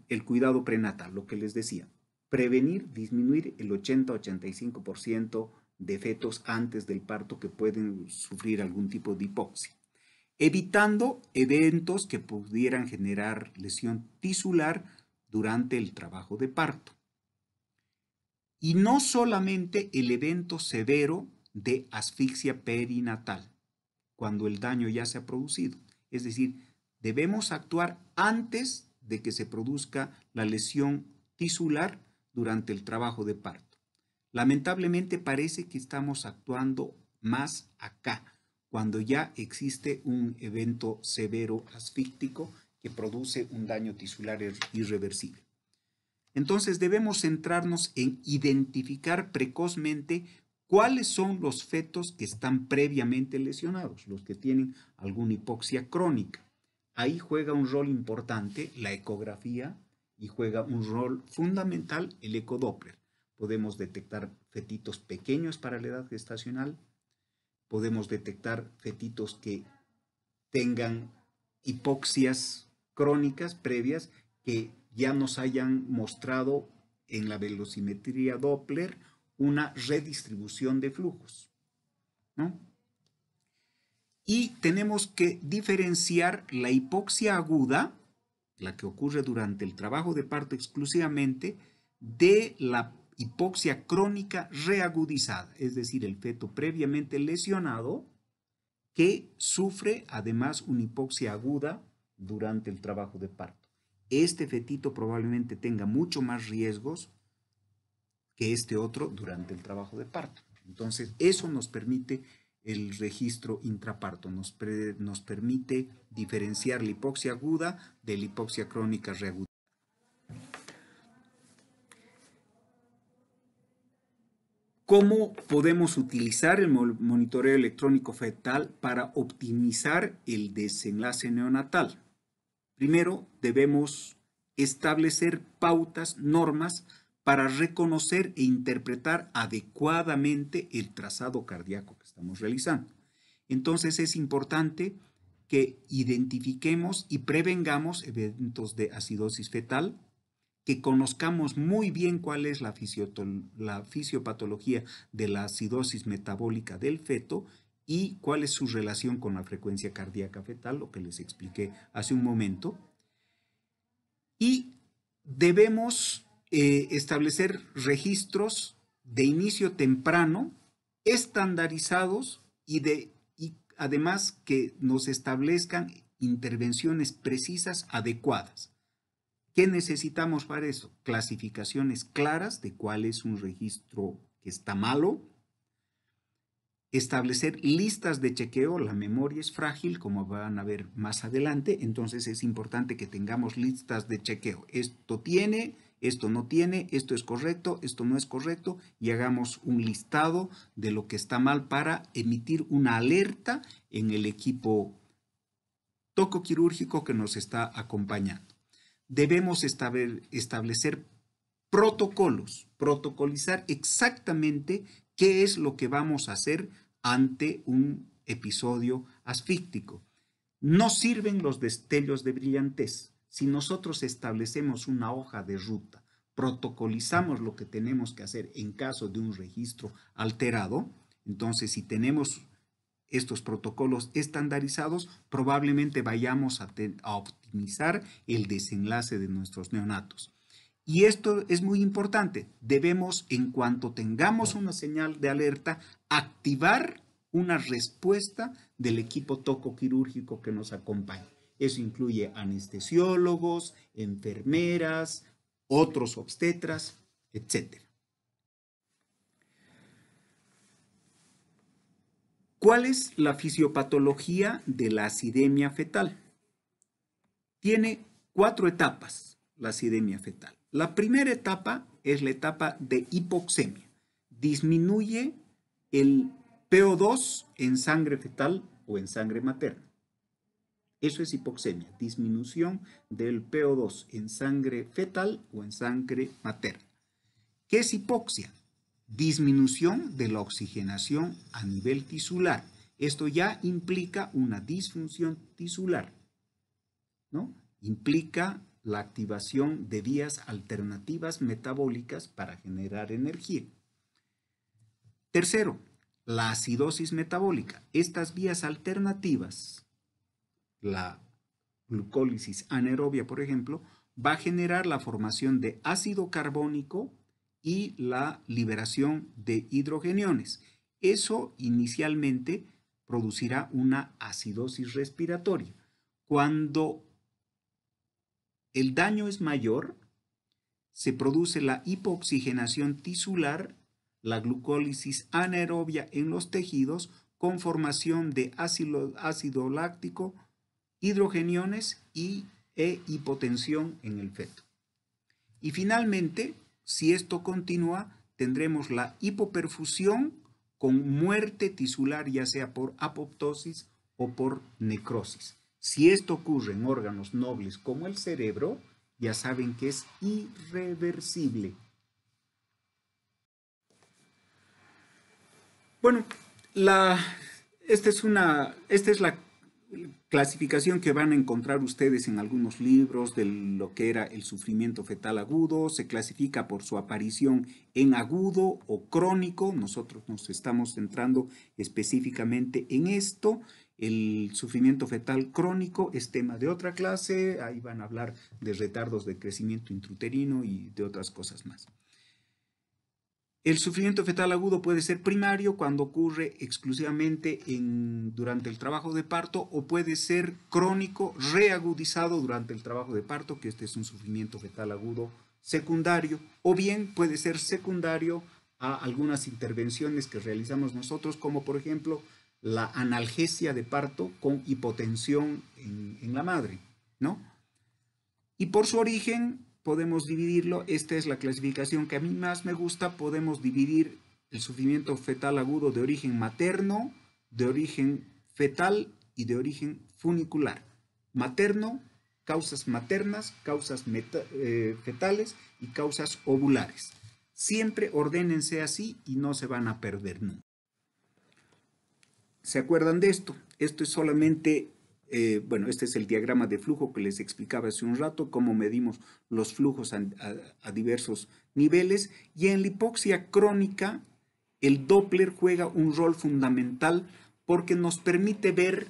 el cuidado prenatal, lo que les decía. Prevenir, disminuir el 80-85% de fetos antes del parto que pueden sufrir algún tipo de hipoxia, evitando eventos que pudieran generar lesión tisular durante el trabajo de parto. Y no solamente el evento severo de asfixia perinatal, cuando el daño ya se ha producido. Es decir, debemos actuar antes de que se produzca la lesión tisular durante el trabajo de parto. Lamentablemente parece que estamos actuando más acá, cuando ya existe un evento severo asfíctico que produce un daño tisular irreversible. Entonces debemos centrarnos en identificar precozmente cuáles son los fetos que están previamente lesionados, los que tienen alguna hipoxia crónica. Ahí juega un rol importante la ecografía y juega un rol fundamental el ecodoppler. Podemos detectar fetitos pequeños para la edad gestacional, podemos detectar fetitos que tengan hipoxias crónicas previas que ya nos hayan mostrado en la velocimetría Doppler una redistribución de flujos, ¿no? Y tenemos que diferenciar la hipoxia aguda, la que ocurre durante el trabajo de parto exclusivamente, de la hipoxia crónica reagudizada, es decir, el feto previamente lesionado que sufre además una hipoxia aguda durante el trabajo de parto. Este fetito probablemente tenga mucho más riesgos que este otro durante el trabajo de parto. Entonces, eso nos permite el registro intraparto, nos permite diferenciar la hipoxia aguda de la hipoxia crónica reagudizada. ¿Cómo podemos utilizar el monitoreo electrónico fetal para optimizar el desenlace neonatal? Primero, debemos establecer pautas, normas para reconocer e interpretar adecuadamente el trazado cardíaco que estamos realizando. Entonces es importante que identifiquemos y prevengamos eventos de acidosis fetal, que conozcamos muy bien cuál es la fisiopatología de la acidosis metabólica del feto y cuál es su relación con la frecuencia cardíaca fetal, lo que les expliqué hace un momento. Y debemos establecer registros de inicio temprano, estandarizados y además que nos establezcan intervenciones precisas, adecuadas. ¿Qué necesitamos para eso? Clasificaciones claras de cuál es un registro que está malo. Establecer listas de chequeo. La memoria es frágil, como van a ver más adelante, entonces es importante que tengamos listas de chequeo. Esto tiene, esto no tiene, esto es correcto, esto no es correcto, y hagamos un listado de lo que está mal para emitir una alerta en el equipo tocoquirúrgico que nos está acompañando. Debemos establecer protocolos, protocolizar exactamente qué es lo que vamos a hacer ante un episodio asfíctico. No sirven los destellos de brillantez. Si nosotros establecemos una hoja de ruta, protocolizamos lo que tenemos que hacer en caso de un registro alterado, entonces si tenemos estos protocolos estandarizados, probablemente vayamos a optimizar el desenlace de nuestros neonatos. Y esto es muy importante. Debemos, en cuanto tengamos una señal de alerta, activar una respuesta del equipo tocoquirúrgico que nos acompaña. Eso incluye anestesiólogos, enfermeras, otros obstetras, etc. ¿Cuál es la fisiopatología de la acidemia fetal? Tiene 4 etapas la acidemia fetal. La primera etapa es la etapa de hipoxemia. Disminuye el PO2 en sangre fetal o en sangre materna. Eso es hipoxemia, disminución del PO2 en sangre fetal o en sangre materna. ¿Qué es hipoxia? Disminución de la oxigenación a nivel tisular. Esto ya implica una disfunción tisular, ¿no? Implica la activación de vías alternativas metabólicas para generar energía. Tercero, la acidosis metabólica. Estas vías alternativas, la glucólisis anaerobia, por ejemplo, va a generar la formación de ácido carbónico y la liberación de hidrogeniones. Eso inicialmente producirá una acidosis respiratoria. Cuando el daño es mayor, se produce la hipooxigenación tisular, la glucólisis anaerobia en los tejidos con formación de ácido láctico, hidrogeniones e hipotensión en el feto. Y finalmente, si esto continúa, tendremos la hipoperfusión con muerte tisular, ya sea por apoptosis o por necrosis. Si esto ocurre en órganos nobles como el cerebro, ya saben que es irreversible. Bueno, esta es la clasificación que van a encontrar ustedes en algunos libros de lo que era el sufrimiento fetal agudo. Se clasifica por su aparición en agudo o crónico. Nosotros nos estamos centrando específicamente en esto. El sufrimiento fetal crónico es tema de otra clase. Ahí van a hablar de retardos de crecimiento intrauterino y de otras cosas más. El sufrimiento fetal agudo puede ser primario cuando ocurre exclusivamente durante el trabajo de parto, o puede ser crónico reagudizado durante el trabajo de parto, que este es un sufrimiento fetal agudo secundario, o bien puede ser secundario a algunas intervenciones que realizamos nosotros, como por ejemplo la analgesia de parto con hipotensión en la madre, ¿no? Y por su origen podemos dividirlo, esta es la clasificación que a mí más me gusta, podemos dividir el sufrimiento fetal agudo de origen materno, de origen fetal y de origen funicular. Materno causas maternas, causas fetales y causas ovulares. Siempre ordénense así y no se van a perder nunca. ¿Se acuerdan de esto? Esto es solamente, bueno, este es el diagrama de flujo que les explicaba hace un rato, cómo medimos los flujos a diversos niveles. Y en la hipoxia crónica, el Doppler juega un rol fundamental porque nos permite ver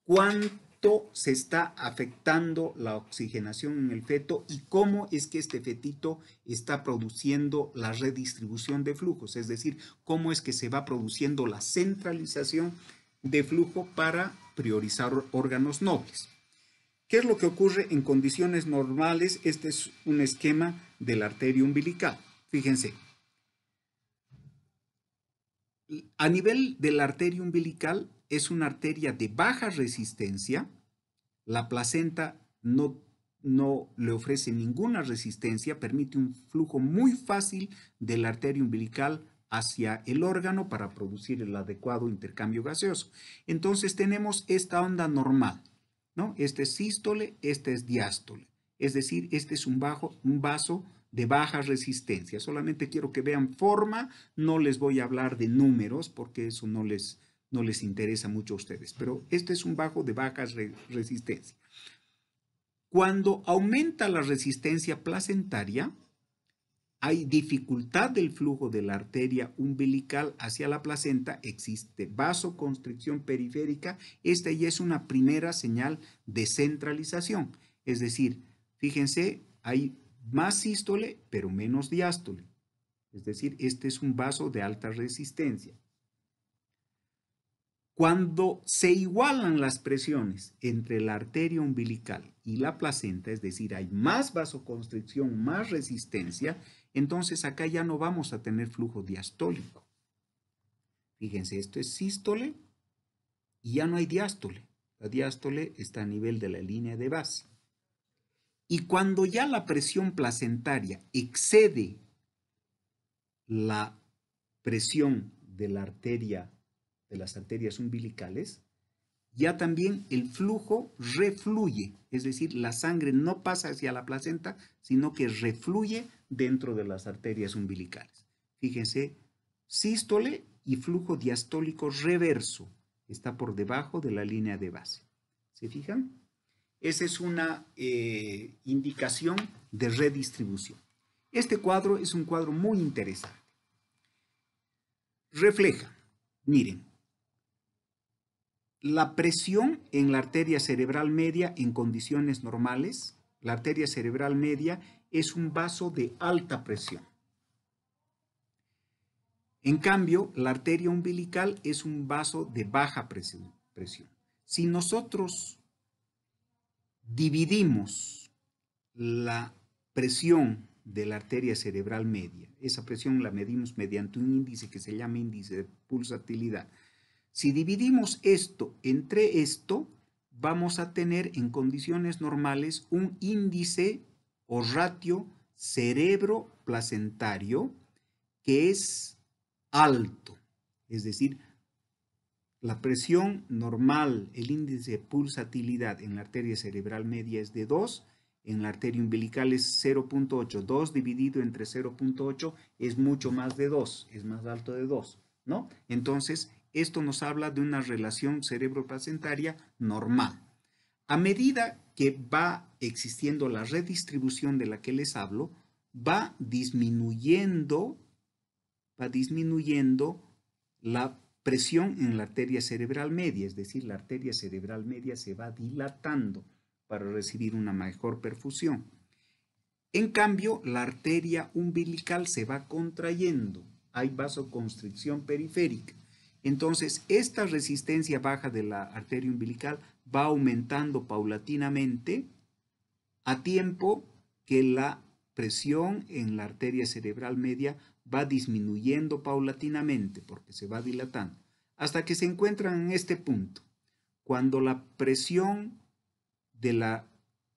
cuánto se está afectando la oxigenación en el feto y cómo es que este fetito está produciendo la redistribución de flujos, es decir, cómo es que se va produciendo la centralización de flujo para priorizar órganos nobles. ¿Qué es lo que ocurre en condiciones normales? Este es un esquema de la arteria umbilical. Fíjense. A nivel de la arteria umbilical es una arteria de baja resistencia. La placenta no le ofrece ninguna resistencia, permite un flujo muy fácil de la arteria umbilical hacia el órgano para producir el adecuado intercambio gaseoso. Entonces tenemos esta onda normal, ¿no? Este es sístole, este es diástole. Es decir, este es un vaso de baja resistencia. Solamente quiero que vean forma, no les voy a hablar de números porque eso no les interesa mucho a ustedes, pero este es un vaso de baja resistencia. Cuando aumenta la resistencia placentaria, hay dificultad del flujo de la arteria umbilical hacia la placenta, existe vasoconstricción periférica, esta ya es una primera señal de centralización, es decir, fíjense, hay más sístole, pero menos diástole. Es decir, este es un vaso de alta resistencia. Cuando se igualan las presiones entre la arteria umbilical y la placenta, es decir, hay más vasoconstricción, más resistencia, entonces acá ya no vamos a tener flujo diastólico. Fíjense, esto es sístole y ya no hay diástole. La diástole está a nivel de la línea de base. Y cuando ya la presión placentaria excede la presión de la arteria, de las arterias umbilicales, ya también el flujo refluye, es decir, la sangre no pasa hacia la placenta, sino que refluye dentro de las arterias umbilicales. Fíjense, sístole y flujo diastólico reverso está por debajo de la línea de base. ¿Se fijan? Esa es una indicación de redistribución. Este cuadro es un cuadro muy interesante. Refleja, miren, la presión en la arteria cerebral media en condiciones normales. La arteria cerebral media es un vaso de alta presión. En cambio, la arteria umbilical es un vaso de baja presión. Si nosotros dividimos la presión de la arteria cerebral media, esa presión la medimos mediante un índice que se llama índice de pulsatilidad. Si dividimos esto entre esto, vamos a tener en condiciones normales un índice o ratio cerebro-placentario que es alto. Es decir, la presión normal, el índice de pulsatilidad en la arteria cerebral media es de 2, en la arteria umbilical es 0.8. 2 dividido entre 0.8 es mucho más de 2, es más alto de 2, ¿no? Entonces, esto nos habla de una relación cerebro-placentaria normal. A medida que va existiendo la redistribución de la que les hablo, va disminuyendo la presión en la arteria cerebral media, es decir, la arteria cerebral media se va dilatando para recibir una mejor perfusión. En cambio, la arteria umbilical se va contrayendo, hay vasoconstricción periférica. Entonces, esta resistencia baja de la arteria umbilical va aumentando paulatinamente a tiempo que la presión en la arteria cerebral media va disminuyendo paulatinamente porque se va dilatando, hasta que se encuentran en este punto, cuando la presión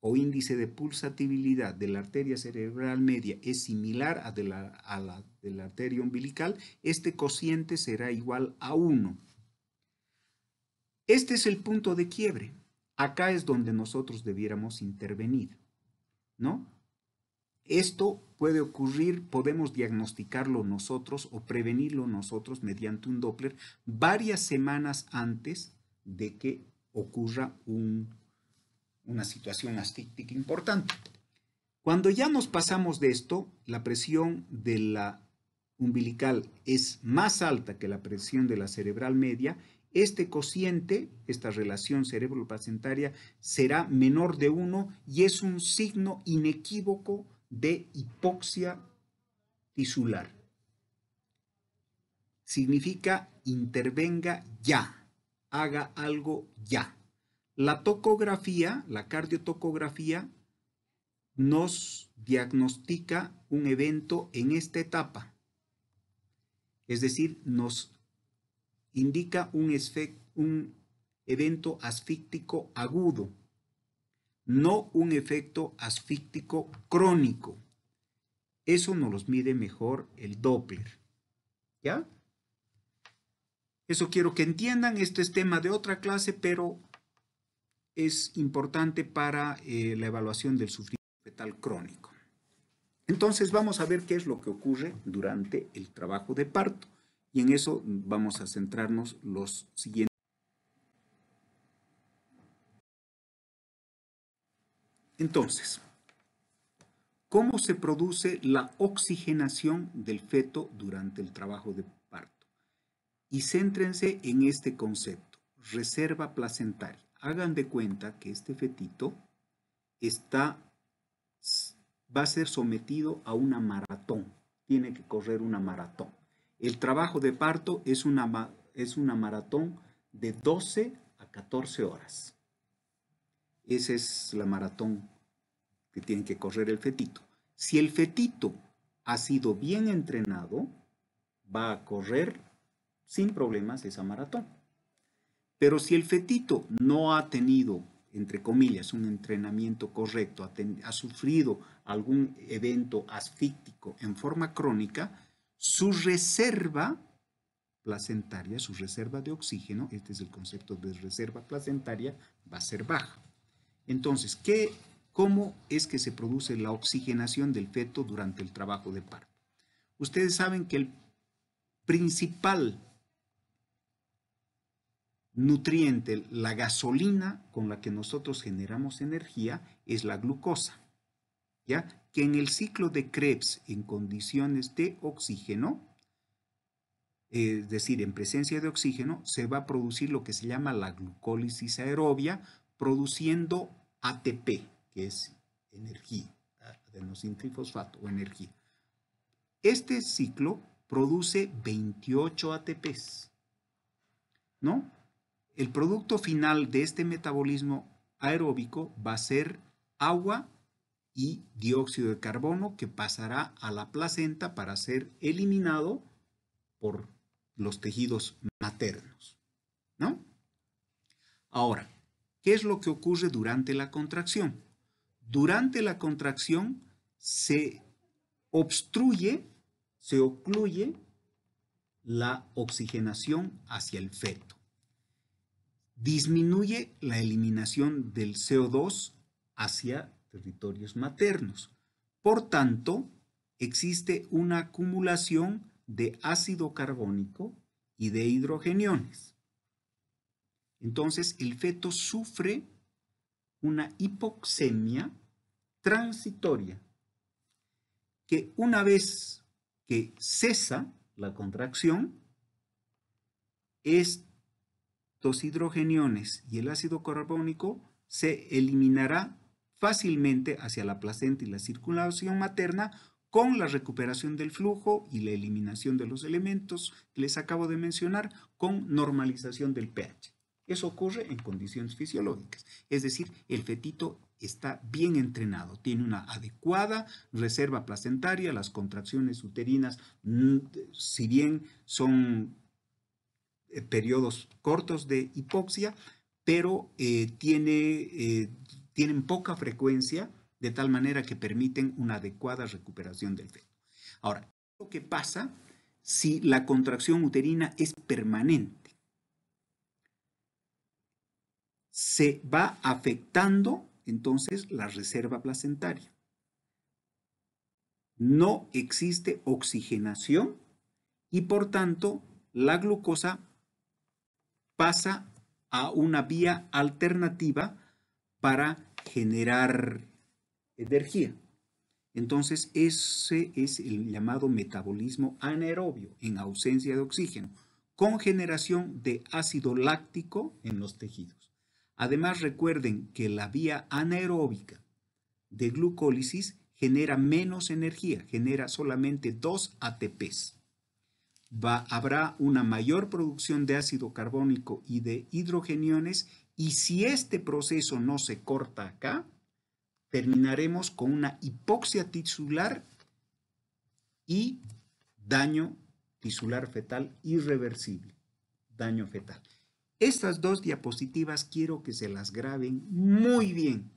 o índice de pulsatividad de la arteria cerebral media es similar a la de la arteria umbilical, este cociente será igual a 1. Este es el punto de quiebre. acá es donde nosotros debiéramos intervenir, ¿no? Esto puede ocurrir, podemos diagnosticarlo nosotros o prevenirlo nosotros mediante un Doppler varias semanas antes de que ocurra una situación asfíctica importante. Cuando ya nos pasamos de esto, la presión de la umbilical es más alta que la presión de la cerebral media, este cociente, esta relación cerebro-placentaria, será menor de 1 y es un signo inequívoco de hipoxia tisular. Significa intervenga ya, haga algo ya. La tocografía, la cardiotocografía, nos diagnostica un evento en esta etapa. Es decir, nos indica un evento asfíctico agudo, no un efecto asfíctico crónico. Eso nos los mide mejor el Doppler. ¿Ya? Eso quiero que entiendan. Esto es tema de otra clase, pero es importante para la evaluación del sufrimiento fetal crónico. Entonces vamos a ver qué es lo que ocurre durante el trabajo de parto. Y en eso vamos a centrarnos los siguientes. Entonces, ¿cómo se produce la oxigenación del feto durante el trabajo de parto? Y céntrense en este concepto, reserva placentaria. Hagan de cuenta que este fetito va a ser sometido a una maratón. Tiene que correr una maratón. El trabajo de parto es una maratón de 12 a 14 horas. Esa es la maratón que tiene que correr el fetito. Si el fetito ha sido bien entrenado, va a correr sin problemas esa maratón. Pero si el fetito no ha tenido, entre comillas, un entrenamiento correcto, ha sufrido algún evento asfíctico en forma crónica, su reserva placentaria, su reserva de oxígeno, este es el concepto de reserva placentaria, va a ser baja. Entonces, ¿cómo es que se produce la oxigenación del feto durante el trabajo de parto? Ustedes saben que el principal nutriente, la gasolina con la que nosotros generamos energía, es la glucosa, ¿ya? Que en el ciclo de Krebs, en condiciones de oxígeno, es decir, en presencia de oxígeno, se va a producir lo que se llama la glucólisis aerobia, produciendo ATP, que es energía, adenosintrifosfato o energía. Este ciclo produce 28 ATPs, ¿no? El producto final de este metabolismo aeróbico va a ser agua y dióxido de carbono que pasará a la placenta para ser eliminado por los tejidos maternos, ¿no? Ahora, ¿qué es lo que ocurre durante la contracción? Durante la contracción se obstruye, se ocluye la oxigenación hacia el feto. Disminuye la eliminación del CO2 hacia territorios maternos. Por tanto, existe una acumulación de ácido carbónico y de hidrogeniones. Entonces, el feto sufre una hipoxemia transitoria que una vez que cesa la contracción, estos hidrogeniones y el ácido carbónico se eliminará fácilmente hacia la placenta y la circulación materna con la recuperación del flujo y la eliminación de los elementos que les acabo de mencionar, con normalización del pH. Eso ocurre en condiciones fisiológicas, es decir, el fetito está bien entrenado, tiene una adecuada reserva placentaria, las contracciones uterinas, si bien son periodos cortos de hipoxia, pero tienen poca frecuencia, de tal manera que permiten una adecuada recuperación del feto. Ahora, ¿qué pasa si la contracción uterina es permanente? se va afectando entonces la reserva placentaria. No existe oxigenación y por tanto la glucosa pasa a una vía alternativa para generar energía. Entonces ese es el llamado metabolismo anaerobio en ausencia de oxígeno, con generación de ácido láctico en los tejidos. Además recuerden que la vía anaeróbica de glucólisis genera menos energía, genera solamente 2 ATPs. Habrá una mayor producción de ácido carbónico y de hidrogeniones, y si este proceso no se corta acá, terminaremos con una hipoxia tisular y daño tisular fetal irreversible, daño fetal. Estas dos diapositivas quiero que se las graben muy bien.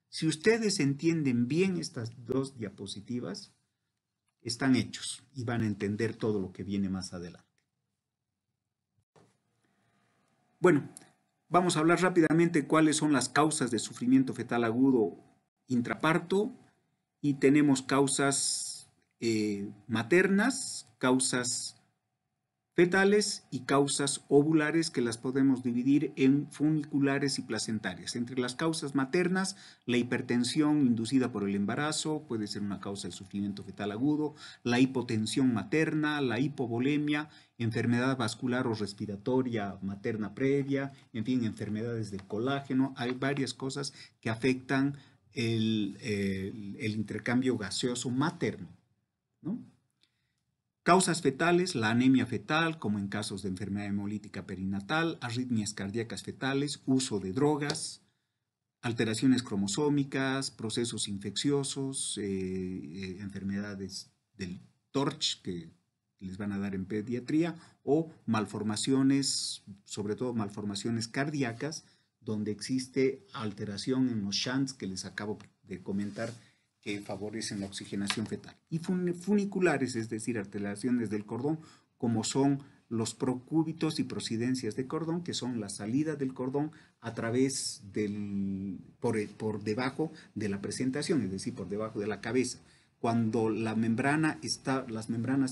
Si ustedes entienden bien estas dos diapositivas, están hechos y van a entender todo lo que viene más adelante. Bueno, vamos a hablar rápidamente cuáles son las causas de sufrimiento fetal agudo intraparto, y tenemos causas maternas, causas fetales y causas ovulares, que las podemos dividir en funiculares y placentarias. Entre las causas maternas, la hipertensión inducida por el embarazo puede ser una causa de sufrimiento fetal agudo, la hipotensión materna, la hipovolemia, enfermedad vascular o respiratoria materna previa, en fin, enfermedades del colágeno. Hay varias cosas que afectan el intercambio gaseoso materno, ¿no? Causas fetales, la anemia fetal, como en casos de enfermedad hemolítica perinatal, arritmias cardíacas fetales, uso de drogas, alteraciones cromosómicas, procesos infecciosos, enfermedades del TORCH que les van a dar en pediatría, o malformaciones, sobre todo malformaciones cardíacas, donde existe alteración en los shunts que les acabo de comentar, que favorecen la oxigenación fetal. Y funiculares, es decir, alteraciones del cordón, como son los procúbitos y prosidencias de cordón, que son la salida del cordón a través por debajo de la presentación, es decir, por debajo de la cabeza. Cuando las membranas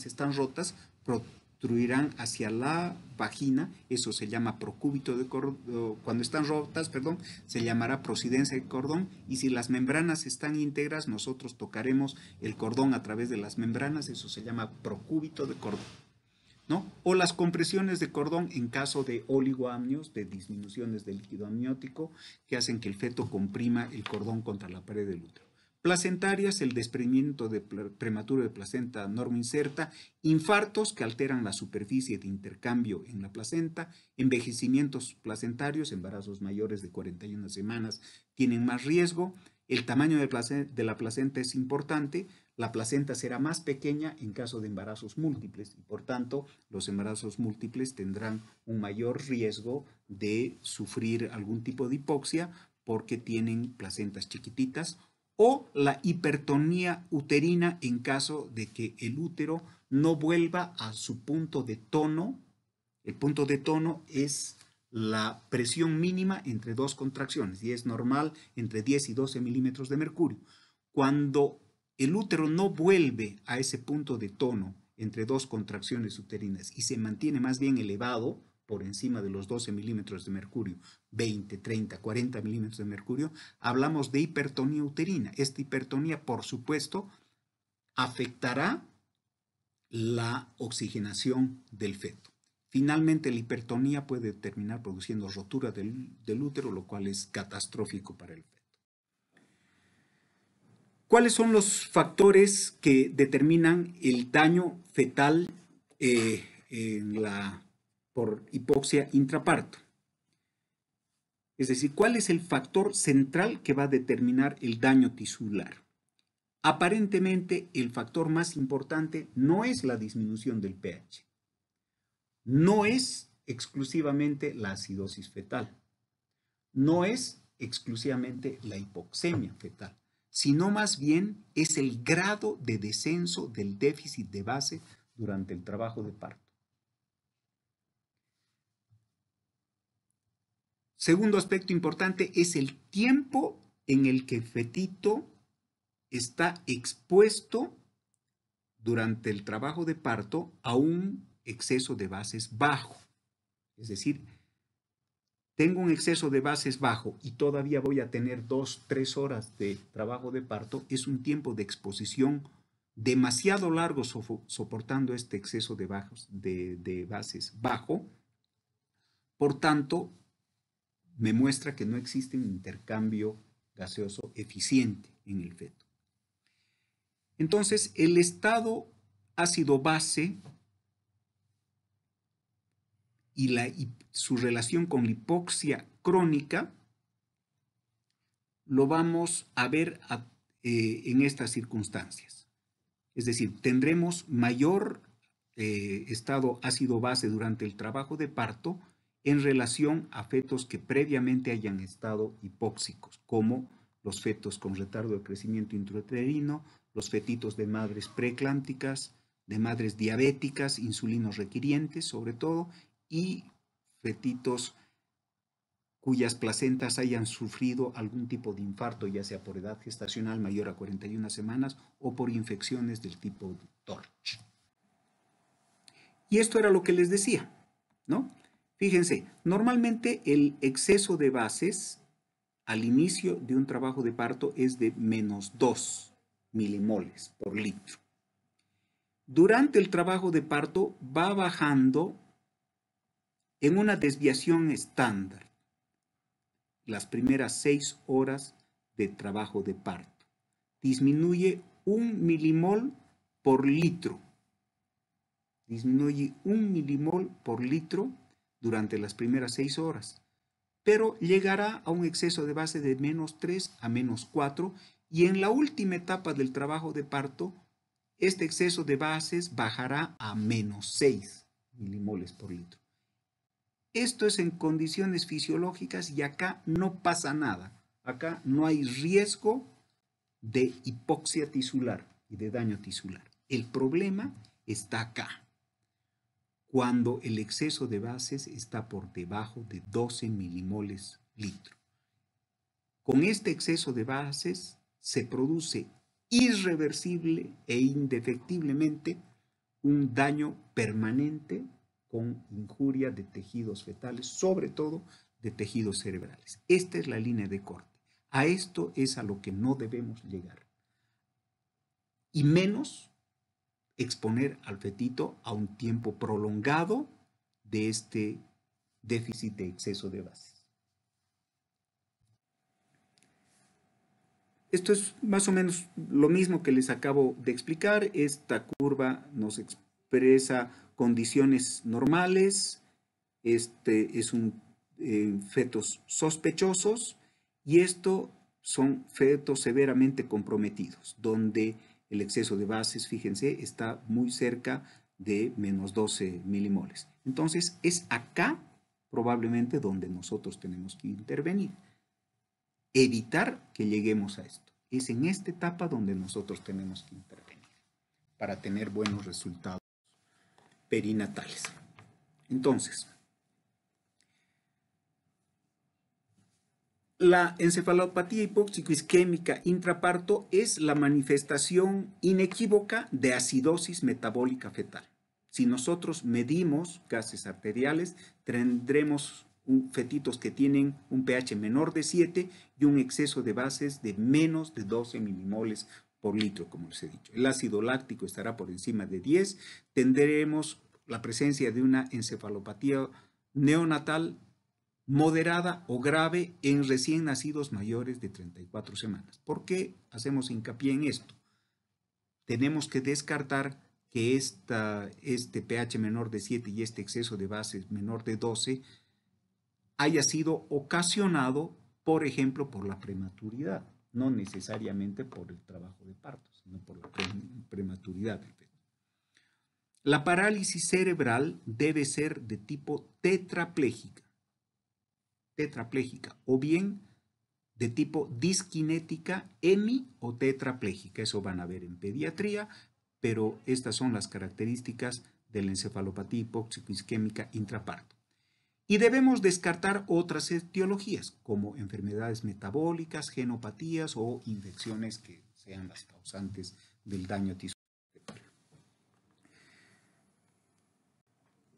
están rotas, protruirán hacia la vagina, eso se llama procúbito de cordón. Cuando están rotas, perdón, se llamará prosidencia de cordón, y si las membranas están íntegras, nosotros tocaremos el cordón a través de las membranas, eso se llama procúbito de cordón, ¿no? O las compresiones de cordón en caso de oligoamnios, de disminuciones del líquido amniótico, que hacen que el feto comprima el cordón contra la pared del útero. Placentarias, el desprendimiento prematuro de placenta normoinserta, infartos que alteran la superficie de intercambio en la placenta, envejecimientos placentarios, embarazos mayores de 41 semanas tienen más riesgo. El tamaño de la placenta es importante. La placenta será más pequeña en caso de embarazos múltiples y por tanto los embarazos múltiples tendrán un mayor riesgo de sufrir algún tipo de hipoxia porque tienen placentas chiquititas, o la hipertonía uterina en caso de que el útero no vuelva a su punto de tono. El punto de tono es la presión mínima entre dos contracciones y es normal entre 10 y 12 milímetros de mercurio. Cuando el útero no vuelve a ese punto de tono entre dos contracciones uterinas y se mantiene más bien elevado por encima de los 12 milímetros de mercurio, 20, 30, 40 milímetros de mercurio, hablamos de hipertonía uterina. Esta hipertonía, por supuesto, afectará la oxigenación del feto. Finalmente, la hipertonía puede terminar produciendo rotura del útero, lo cual es catastrófico para el feto. ¿Cuáles son los factores que determinan el daño fetal por hipoxia intraparto? Es decir, ¿cuál es el factor central que va a determinar el daño tisular? Aparentemente, el factor más importante no es la disminución del pH, no es exclusivamente la acidosis fetal, no es exclusivamente la hipoxemia fetal, sino más bien es el grado de descenso del déficit de base durante el trabajo de parto. Segundo aspecto importante es el tiempo en el que el fetito está expuesto durante el trabajo de parto a un exceso de bases bajo. Es decir, tengo un exceso de bases bajo y todavía voy a tener 2-3 horas de trabajo de parto, es un tiempo de exposición demasiado largo soportando este exceso de bases bajo. Por tanto, me muestra que no existe un intercambio gaseoso eficiente en el feto. Entonces, el estado ácido-base y su relación con la hipoxia crónica lo vamos a ver en estas circunstancias. Es decir, tendremos mayor estado ácido-base durante el trabajo de parto en relación a fetos que previamente hayan estado hipóxicos, como los fetos con retardo de crecimiento intrauterino, los fetitos de madres preeclámpticas, de madres diabéticas, insulinos requirientes sobre todo, y fetitos cuyas placentas hayan sufrido algún tipo de infarto, ya sea por edad gestacional mayor a 41 semanas o por infecciones del tipo TORCH. Y esto era lo que les decía, ¿no? Fíjense, normalmente el exceso de bases al inicio de un trabajo de parto es de -2 milimoles por litro. Durante el trabajo de parto va bajando en una desviación estándar las primeras 6 horas de trabajo de parto. Disminuye 1 milimol por litro. Disminuye 1 milimol por litro durante las primeras 6 horas, pero llegará a un exceso de base de -3 a -4 y en la última etapa del trabajo de parto, este exceso de bases bajará a -6 milimoles por litro. Esto es en condiciones fisiológicas y acá no pasa nada. Acá no hay riesgo de hipoxia tisular y de daño tisular. El problema está acá, cuando el exceso de bases está por debajo de 12 milimoles litro. Con este exceso de bases se produce irreversible e indefectiblemente un daño permanente con injuria de tejidos fetales, sobre todo de tejidos cerebrales. Esta es la línea de corte. A esto es a lo que no debemos llegar. Y menos exponer al fetito a un tiempo prolongado de este déficit de exceso de bases. Esto es más o menos lo mismo que les acabo de explicar. Esta curva nos expresa condiciones normales. Este es un fetos sospechosos y esto son fetos severamente comprometidos, donde el exceso de bases, fíjense, está muy cerca de -12 milimoles. Entonces, es acá probablemente donde nosotros tenemos que intervenir. Evitar que lleguemos a esto. Es en esta etapa donde nosotros tenemos que intervenir para tener buenos resultados perinatales. Entonces, la encefalopatía hipóxico-isquémica intraparto es la manifestación inequívoca de acidosis metabólica fetal. Si nosotros medimos gases arteriales, tendremos fetitos que tienen un pH menor de 7 y un exceso de bases de menos de 12 milimoles por litro, como les he dicho. El ácido láctico estará por encima de 10. Tendremos la presencia de una encefalopatía neonatal moderada o grave en recién nacidos mayores de 34 semanas. ¿Por qué hacemos hincapié en esto? Tenemos que descartar que este pH menor de 7 y este exceso de bases menor de 12 haya sido ocasionado, por ejemplo, por la prematuridad, no necesariamente por el trabajo de parto, sino por la prematuridad del feto. La parálisis cerebral debe ser de tipo tetraplégica o bien de tipo disquinética, hemi o tetraplégica. Eso van a ver en pediatría, pero estas son las características de la encefalopatía hipóxico-isquémica intraparto. Y debemos descartar otras etiologías, como enfermedades metabólicas, genopatías o infecciones que sean las causantes del daño tisular.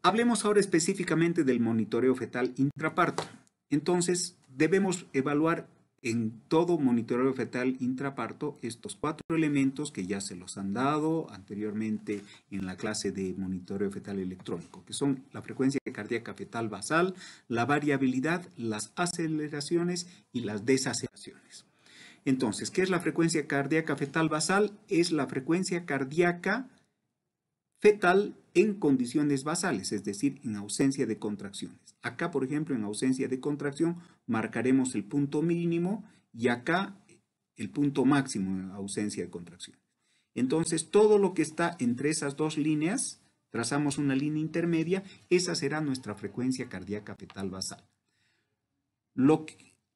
Hablemos ahora específicamente del monitoreo fetal intraparto. Entonces, debemos evaluar en todo monitoreo fetal intraparto estos 4 elementos que ya se los han dado anteriormente en la clase de monitoreo fetal electrónico, que son la frecuencia cardíaca fetal basal, la variabilidad, las aceleraciones y las desaceleraciones. Entonces, ¿qué es la frecuencia cardíaca fetal basal? Es la frecuencia cardíaca fetal en condiciones basales, es decir, en ausencia de contracciones. Acá, por ejemplo, en ausencia de contracción, marcaremos el punto mínimo y acá el punto máximo en ausencia de contracciones. Entonces, todo lo que está entre esas dos líneas, trazamos una línea intermedia, esa será nuestra frecuencia cardíaca fetal basal.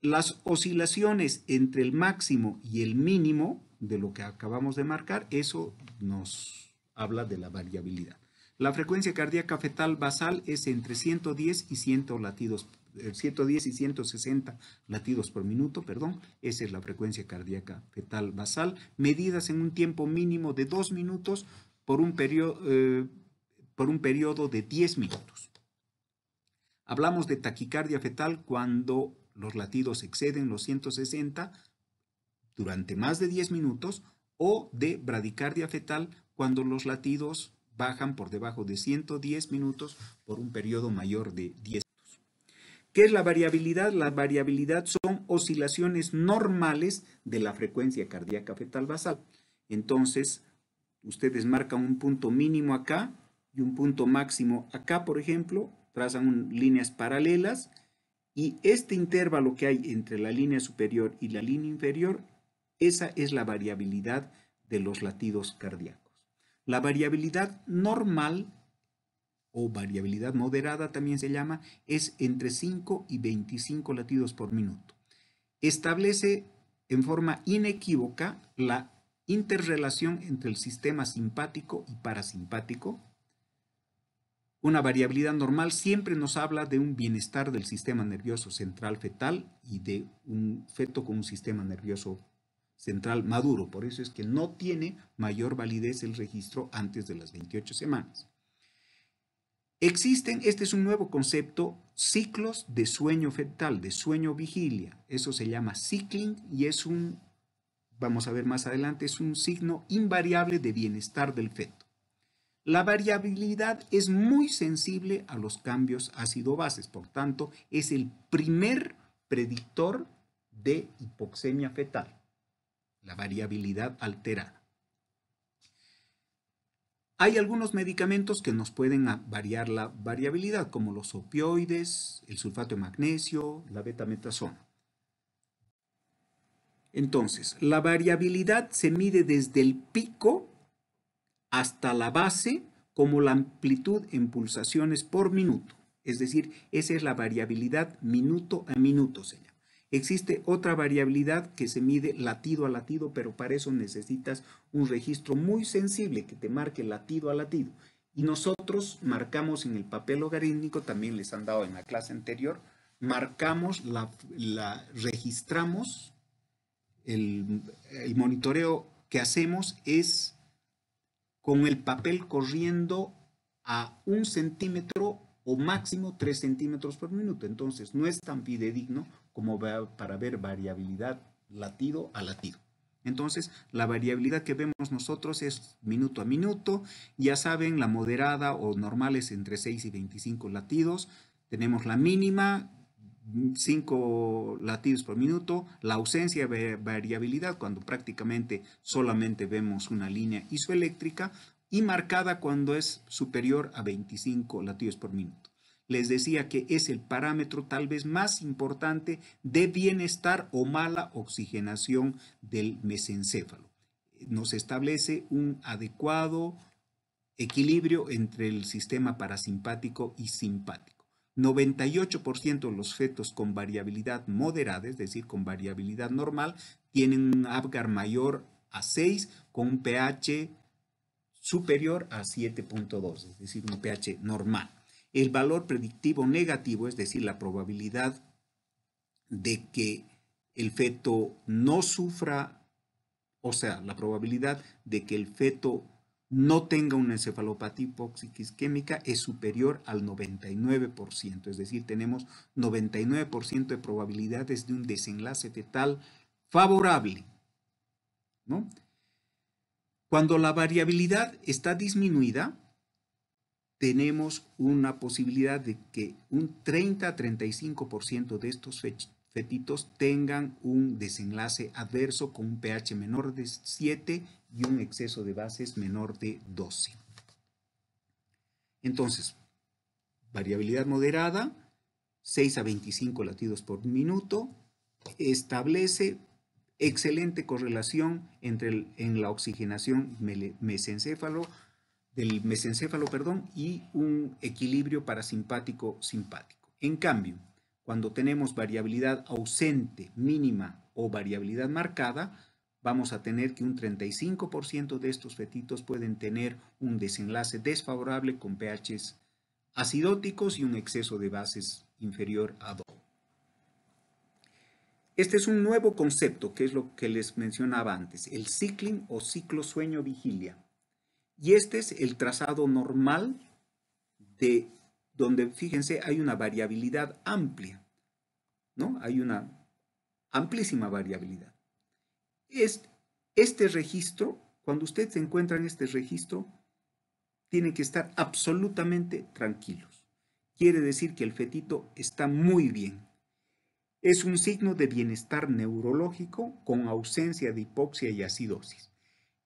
Las oscilaciones entre el máximo y el mínimo de lo que acabamos de marcar, eso nos habla de la variabilidad. La frecuencia cardíaca fetal basal es entre 110 y 160 latidos por minuto, esa es la frecuencia cardíaca fetal basal, medidas en un tiempo mínimo de 2 minutos por un periodo de 10 minutos. Hablamos de taquicardia fetal cuando los latidos exceden los 160 durante más de 10 minutos o de bradicardia fetal cuando los latidos bajan por debajo de 110 minutos por un periodo mayor de 10 minutos. ¿Qué es la variabilidad? La variabilidad son oscilaciones normales de la frecuencia cardíaca fetal basal. Entonces, ustedes marcan un punto mínimo acá y un punto máximo acá, por ejemplo, trazan líneas paralelas y este intervalo que hay entre la línea superior y la línea inferior, esa es la variabilidad de los latidos cardíacos. La variabilidad normal o variabilidad moderada también se llama, es entre 5 y 25 latidos por minuto. Establece en forma inequívoca la interrelación entre el sistema simpático y parasimpático. Una variabilidad normal siempre nos habla de un bienestar del sistema nervioso central fetal y de un feto con un sistema nervioso central maduro. Por eso es que no tiene mayor validez el registro antes de las 28 semanas. Existen, este es un nuevo concepto, ciclos de sueño fetal, de sueño vigilia. Eso se llama cycling y es vamos a ver más adelante, es un signo invariable de bienestar del feto. La variabilidad es muy sensible a los cambios ácido-bases, por tanto, es el primer predictor de hipoxemia fetal. La variabilidad alterada. Hay algunos medicamentos que nos pueden variar la variabilidad, como los opioides, el sulfato de magnesio, la betametasona. Entonces, la variabilidad se mide desde el pico hasta la base como la amplitud en pulsaciones por minuto. Es decir, esa es la variabilidad minuto a minuto, se llama. Existe otra variabilidad que se mide latido a latido, pero para eso necesitas un registro muy sensible que te marque latido a latido. Y nosotros marcamos en el papel logarítmico, también les han dado en la clase anterior, marcamos, registramos, el monitoreo que hacemos es con el papel corriendo a 1 centímetro o máximo 3 centímetros por minuto. Entonces no es tan fidedigno como para ver variabilidad latido a latido. Entonces la variabilidad que vemos nosotros es minuto a minuto. Ya saben, la moderada o normal es entre 6 y 25 latidos. Tenemos la mínima, 5 latidos por minuto, la ausencia de variabilidad cuando prácticamente solamente vemos una línea isoeléctrica y marcada cuando es superior a 25 latidos por minuto. Les decía que es el parámetro tal vez más importante de bienestar o mala oxigenación del mesencéfalo. Nos establece un adecuado equilibrio entre el sistema parasimpático y simpático. 98% de los fetos con variabilidad moderada, es decir, con variabilidad normal, tienen un Apgar mayor a 6 con un pH superior a 7.2, es decir, un pH normal. El valor predictivo negativo, es decir, la probabilidad de que el feto no sufra, o sea, la probabilidad de que el feto no tenga una encefalopatía hipóxica isquémica es superior al 99%, es decir, tenemos 99% de probabilidades de un desenlace fetal favorable, ¿no? Cuando la variabilidad está disminuida, tenemos una posibilidad de que un 30 a 35% de estos fetitos tengan un desenlace adverso con un pH menor de 7 y un exceso de bases menor de 12. Entonces, variabilidad moderada, 6 a 25 latidos por minuto, establece excelente correlación en la oxigenación del mesencéfalo, y un equilibrio parasimpático-simpático. En cambio, cuando tenemos variabilidad ausente, mínima o variabilidad marcada, vamos a tener que un 35% de estos fetitos pueden tener un desenlace desfavorable con pHs acidóticos y un exceso de bases inferior a 2. Este es un nuevo concepto, que es lo que les mencionaba antes, el cicling o ciclo sueño-vigilia. Y este es el trazado normal de donde, fíjense, hay una variabilidad amplia, ¿no? Hay una amplísima variabilidad. Este registro, cuando ustedes se encuentran en este registro, tienen que estar absolutamente tranquilos. Quiere decir que el fetito está muy bien. Es un signo de bienestar neurológico con ausencia de hipoxia y acidosis.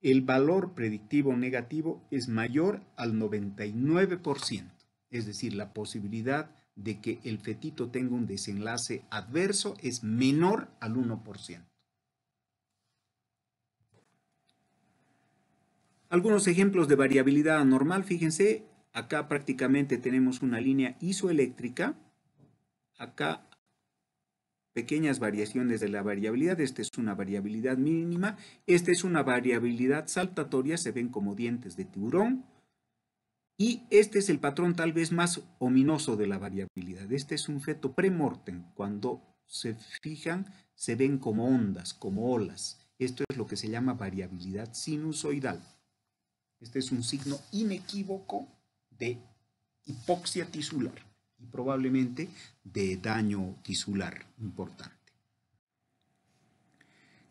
El valor predictivo negativo es mayor al 99%, es decir, la posibilidad de que el fetito tenga un desenlace adverso es menor al 1%. Algunos ejemplos de variabilidad anormal, fíjense, acá prácticamente tenemos una línea isoeléctrica, acá pequeñas variaciones de la variabilidad, esta es una variabilidad mínima, esta es una variabilidad saltatoria, se ven como dientes de tiburón, y este es el patrón tal vez más ominoso de la variabilidad. Este es un feto premortem, cuando se fijan se ven como ondas, como olas. Esto es lo que se llama variabilidad sinusoidal. Este es un signo inequívoco de hipoxia tisular y probablemente de daño tisular importante.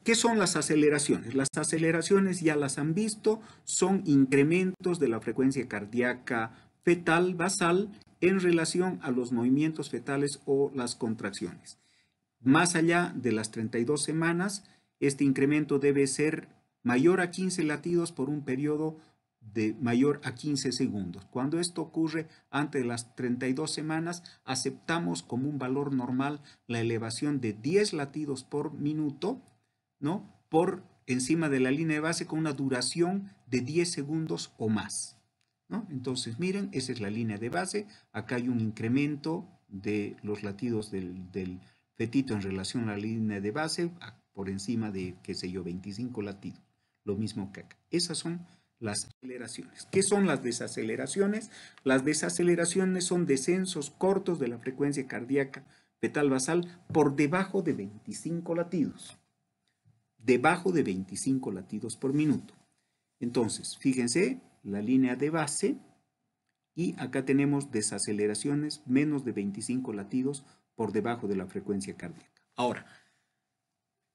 ¿Qué son las aceleraciones? Las aceleraciones, ya las han visto, son incrementos de la frecuencia cardíaca fetal basal en relación a los movimientos fetales o las contracciones. Más allá de las 32 semanas, este incremento debe ser mayor a 15 latidos por un periodo de mayor a 15 segundos. Cuando esto ocurre antes de las 32 semanas, aceptamos como un valor normal la elevación de 10 latidos por minuto, ¿no?, por encima de la línea de base con una duración de 10 segundos o más, ¿no? Entonces, miren, esa es la línea de base. Acá hay un incremento de los latidos del fetito en relación a la línea de base por encima de, qué sé yo, 25 latidos. Lo mismo que acá. Esas son las aceleraciones. ¿Qué son las desaceleraciones? Las desaceleraciones son descensos cortos de la frecuencia cardíaca fetal basal por debajo de 25 latidos. Debajo de 25 latidos por minuto. Entonces, fíjense, la línea de base, y acá tenemos desaceleraciones menos de 25 latidos por debajo de la frecuencia cardíaca. Ahora,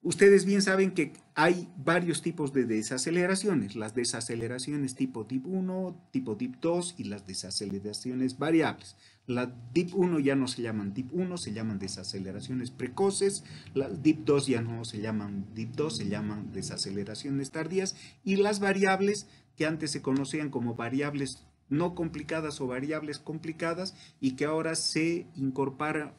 ustedes bien saben que hay varios tipos de desaceleraciones. Las desaceleraciones tipo DIP1, tipo DIP2 y las desaceleraciones variables. Las DIP1 ya no se llaman DIP1, se llaman desaceleraciones precoces. Las DIP2 ya no se llaman DIP2, se llaman desaceleraciones tardías. Y las variables, que antes se conocían como variables no complicadas o variables complicadas, y que ahora se incorpora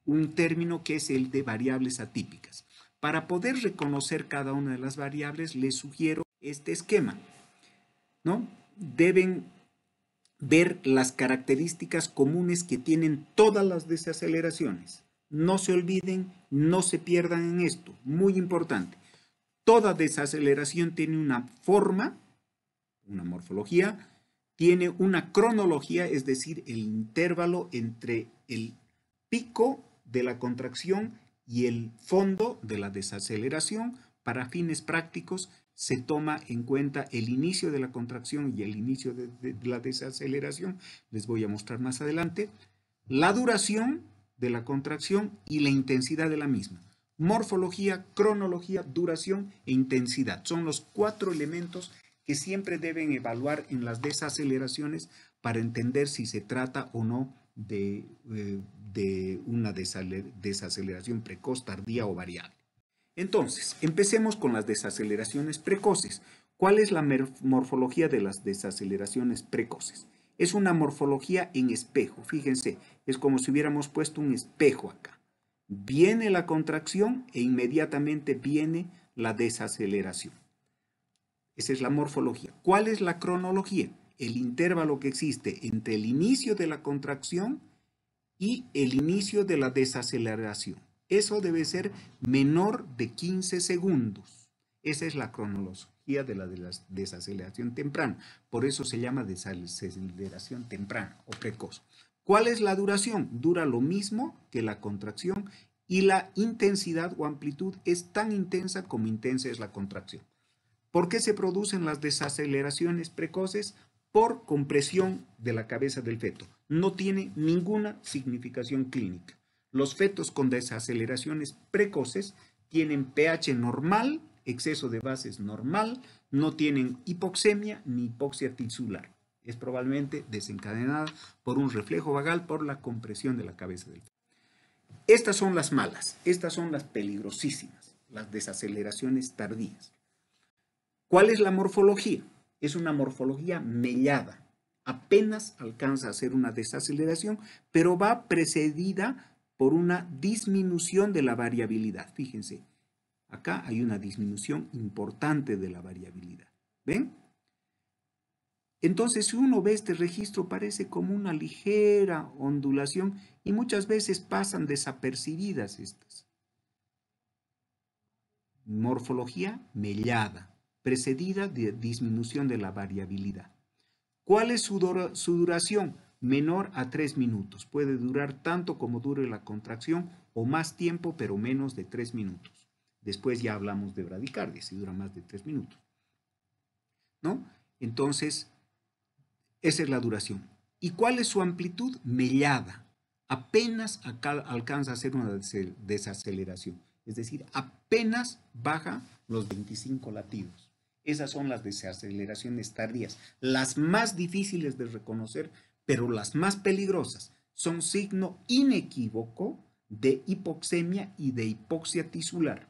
un término que es el de variables atípicas. Para poder reconocer cada una de las variables, les sugiero este esquema, ¿no? Deben ver las características comunes que tienen todas las desaceleraciones. No se olviden, no se pierdan en esto. Muy importante. Toda desaceleración tiene una forma, una morfología, tiene una cronología, es decir, el intervalo entre el pico de la contracción y el fondo de la desaceleración. Para fines prácticos se toma en cuenta el inicio de la contracción y el inicio de la desaceleración. Les voy a mostrar más adelante. La duración de la contracción y la intensidad de la misma. Morfología, cronología, duración e intensidad. Son los 4 elementos que siempre deben evaluar en las desaceleraciones para entender si se trata o no de una desaceleración precoz, tardía o variable. Entonces, empecemos con las desaceleraciones precoces. ¿Cuál es la morfología de las desaceleraciones precoces? Es una morfología en espejo. Fíjense, es como si hubiéramos puesto un espejo acá. Viene la contracción e inmediatamente viene la desaceleración. Esa es la morfología. ¿Cuál es la cronología? El intervalo que existe entre el inicio de la contracción y el inicio de la desaceleración. Eso debe ser menor de 15 segundos. Esa es la cronología de la desaceleración temprana. Por eso se llama desaceleración temprana o precoz. ¿Cuál es la duración? Dura lo mismo que la contracción y la intensidad o amplitud es tan intensa como intensa es la contracción. ¿Por qué se producen las desaceleraciones precoces? Por compresión de la cabeza del feto. No tiene ninguna significación clínica. Los fetos con desaceleraciones precoces tienen pH normal, exceso de bases normal, no tienen hipoxemia ni hipoxia tisular. Es probablemente desencadenada por un reflejo vagal por la compresión de la cabeza del feto. Estas son las malas, estas son las peligrosísimas, las desaceleraciones tardías. ¿Cuál es la morfología? Es una morfología mellada. Apenas alcanza a hacer una desaceleración, pero va precedida por una disminución de la variabilidad. Fíjense, acá hay una disminución importante de la variabilidad. ¿Ven? Entonces, si uno ve este registro, parece como una ligera ondulación y muchas veces pasan desapercibidas estas. Morfología mellada, precedida de disminución de la variabilidad. ¿Cuál es su duración? Menor a 3 minutos. Puede durar tanto como dure la contracción o más tiempo, pero menos de 3 minutos. Después ya hablamos de bradicardia, si dura más de 3 minutos. ¿No? Entonces, esa es la duración. ¿Y cuál es su amplitud? Mellada. Apenas alcanza a hacer una desaceleración. Es decir, apenas baja los 25 latidos. Esas son las desaceleraciones tardías, las más difíciles de reconocer, pero las más peligrosas. Son signo inequívoco de hipoxemia y de hipoxia tisular.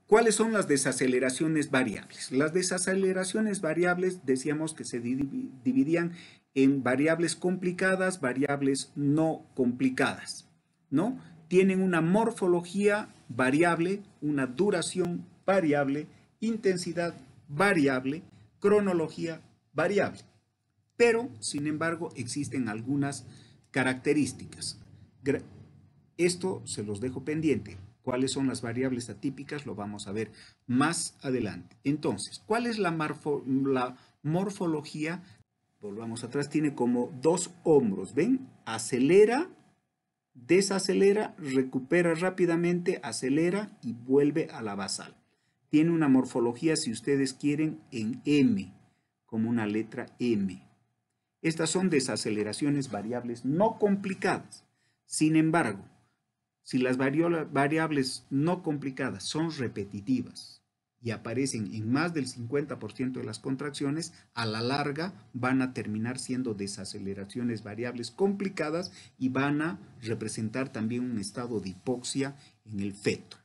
¿Cuáles son las desaceleraciones variables? Las desaceleraciones variables decíamos que se dividían en variables complicadas, variables no complicadas, ¿no? Tienen una morfología variable, una duración variable, intensidad variable, cronología variable. Pero, sin embargo, existen algunas características. Esto se los dejo pendiente. ¿Cuáles son las variables atípicas? Lo vamos a ver más adelante. Entonces, ¿cuál es la morfología? Volvamos atrás, tiene como 2 hombros, ¿ven? Acelera, desacelera, recupera rápidamente, acelera y vuelve a la basal. Tiene una morfología, si ustedes quieren, en M, como una letra M. Estas son desaceleraciones variables no complicadas. Sin embargo, si las variables no complicadas son repetitivas y aparecen en más del 50% de las contracciones, a la larga van a terminar siendo desaceleraciones variables complicadas y van a representar también un estado de hipoxia en el feto.